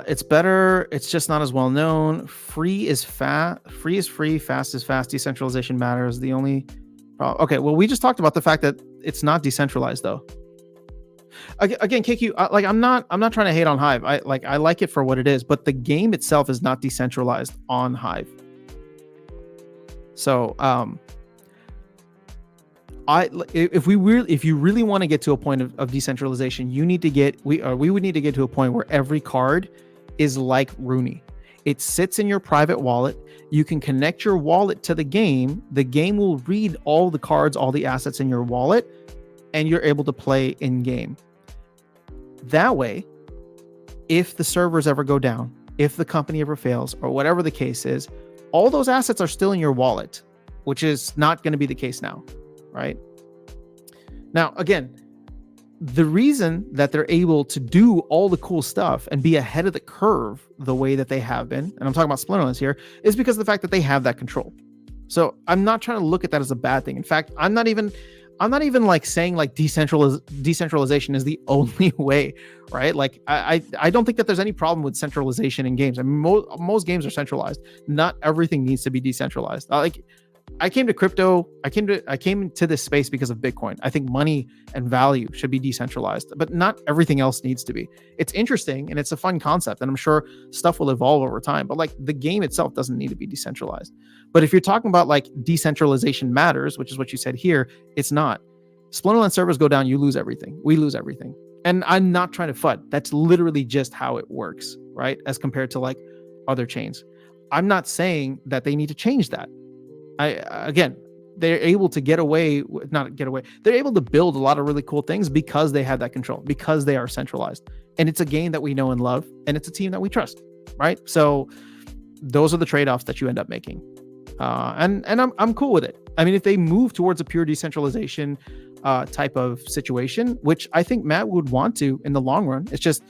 It's better. It's just not as well known. Free is free, fast is fast. Decentralization matters. The only problem. Okay, well, we just talked about the fact that it's not decentralized, though. Again, KQ, like I'm not trying to hate on Hive. I like it for what it is, but the game itself is not decentralized on Hive. So, if you really want to get to a point of decentralization, we would need to get to a point where every card is like Rooney. It sits in your private wallet. You can connect your wallet to the game. The game will read all the cards, all the assets in your wallet, and you're able to play in game. That way, if the servers ever go down, if the company ever fails, or whatever the case is, all those assets are still in your wallet, which is not going to be the case now, right? Now, again, the reason that they're able to do all the cool stuff and be ahead of the curve the way that they have been, and I'm talking about Splinterlands here, is because of the fact that they have that control. So I'm not trying to look at that as a bad thing. In fact, I'm not even like saying like decentralization is the only way, right? Like I don't think that there's any problem with centralization in games. I mean, most games are centralized. Not everything needs to be decentralized. I came to crypto. I came to this space because of Bitcoin. I think money and value should be decentralized, but not everything else needs to be. It's interesting and it's a fun concept, and I'm sure stuff will evolve over time. But like the game itself doesn't need to be decentralized. But if you're talking about like decentralization matters, which is what you said here, it's not. Splinterlands servers go down, you lose everything. We lose everything. And I'm not trying to FUD. That's literally just how it works, right? As compared to like other chains. I'm not saying that they need to change that. Again, they're able to they're able to build a lot of really cool things because they have that control, because they are centralized. And it's a game that we know and love, and it's a team that we trust, right? So those are the trade-offs that you end up making. And I'm cool with it. I mean, if they move towards a pure decentralization type of situation, which I think Matt would want to in the long run, it's just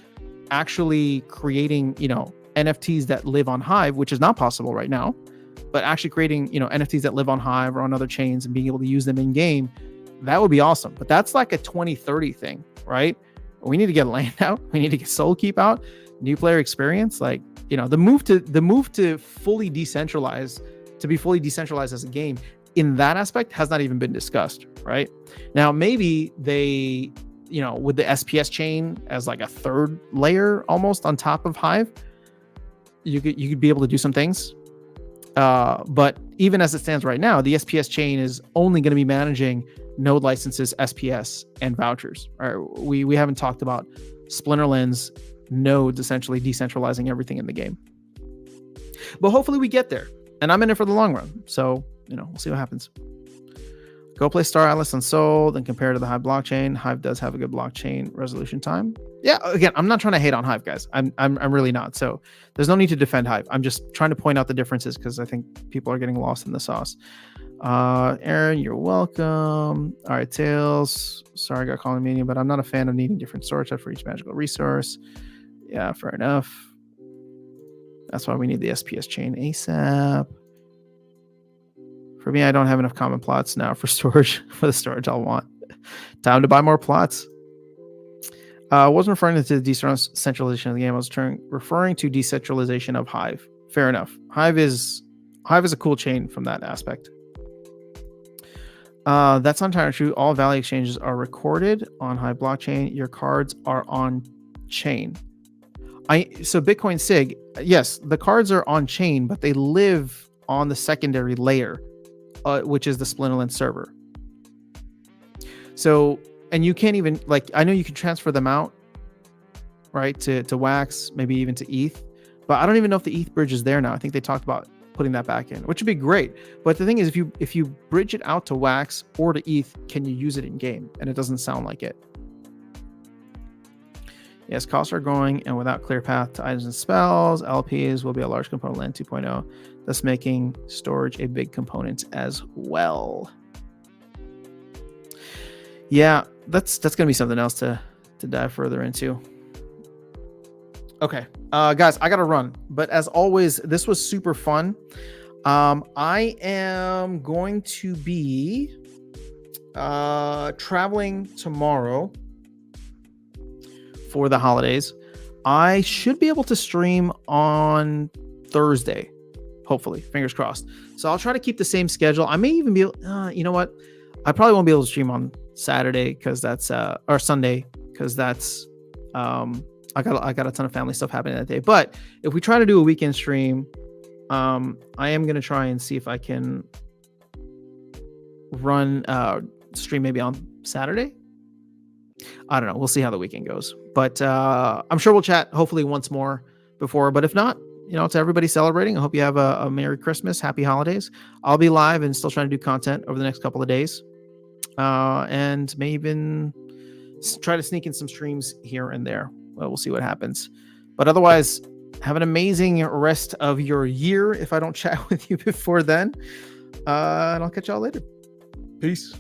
actually creating, NFTs that live on Hive, which is not possible right now. But actually creating, NFTs that live on Hive or on other chains and being able to use them in game, that would be awesome. But that's like a 2030 thing, right? We need to get Land out. We need to get Soulkeep out. New player experience, like the move to fully decentralize, to be fully decentralized as a game in that aspect has not even been discussed, right? Now maybe they, with the SPS chain as like a third layer almost on top of Hive, you could be able to do some things. But even as it stands right now, the SPS chain is only going to be managing node licenses, SPS, and vouchers. All right, we haven't talked about Splinterlands nodes essentially decentralizing everything in the game. But hopefully we get there, and I'm in it for the long run. So, we'll see what happens. Go play Star Atlas on Sol, then compare to the Hive blockchain. Hive does have a good blockchain resolution time. Yeah, again, I'm not trying to hate on Hive, guys. I'm really not. So there's no need to defend Hive. I'm just trying to point out the differences because I think people are getting lost in the sauce. Aaron, you're welcome. All right, Tails. Sorry I got called a meeting, but I'm not a fan of needing different storage for each magical resource. Yeah, fair enough. That's why we need the SPS chain ASAP. For me, I don't have enough common plots now for storage, for the storage I'll want. Time to buy more plots. I wasn't referring to the decentralization of the game. I was referring to decentralization of Hive. Fair enough. Hive is a cool chain from that aspect. That's not entirely true. All value exchanges are recorded on Hive blockchain. Your cards are on chain. So Bitcoin SIG, yes, the cards are on chain, but they live on the secondary layer, which is the Splinterlands server. So, and you can't even, I know you can transfer them out, right, to Wax, maybe even to ETH, but I don't even know if the ETH bridge is there now. I think they talked about putting that back in, which would be great. But the thing is, if you bridge it out to Wax or to ETH, can you use it in game? And it doesn't sound like it. Yes, costs are growing, and without clear path to items and spells, LPs will be a large component of Land 2.0, thus making storage a big component as well. Yeah, that's going to be something else to dive further into. Okay, guys, I got to run. But as always, this was super fun. I am going to be traveling tomorrow for the holidays. I should be able to stream on Thursday, hopefully, fingers crossed. So I'll try to keep the same schedule. I may even be able, you know what? I probably won't be able to stream on Saturday because that's, or Sunday, because that's, I got a ton of family stuff happening that day. But if we try to do a weekend stream, I am going to try and see if I can run, stream maybe on Saturday. I don't know. We'll see how the weekend goes. But I'm sure we'll chat hopefully once more before. But if not, to everybody celebrating, I hope you have a Merry Christmas, Happy Holidays. I'll be live and still trying to do content over the next couple of days, and may even try to sneak in some streams here and there. Well, we'll see what happens. But otherwise, have an amazing rest of your year if I don't chat with you before then. And I'll catch y'all later. Peace.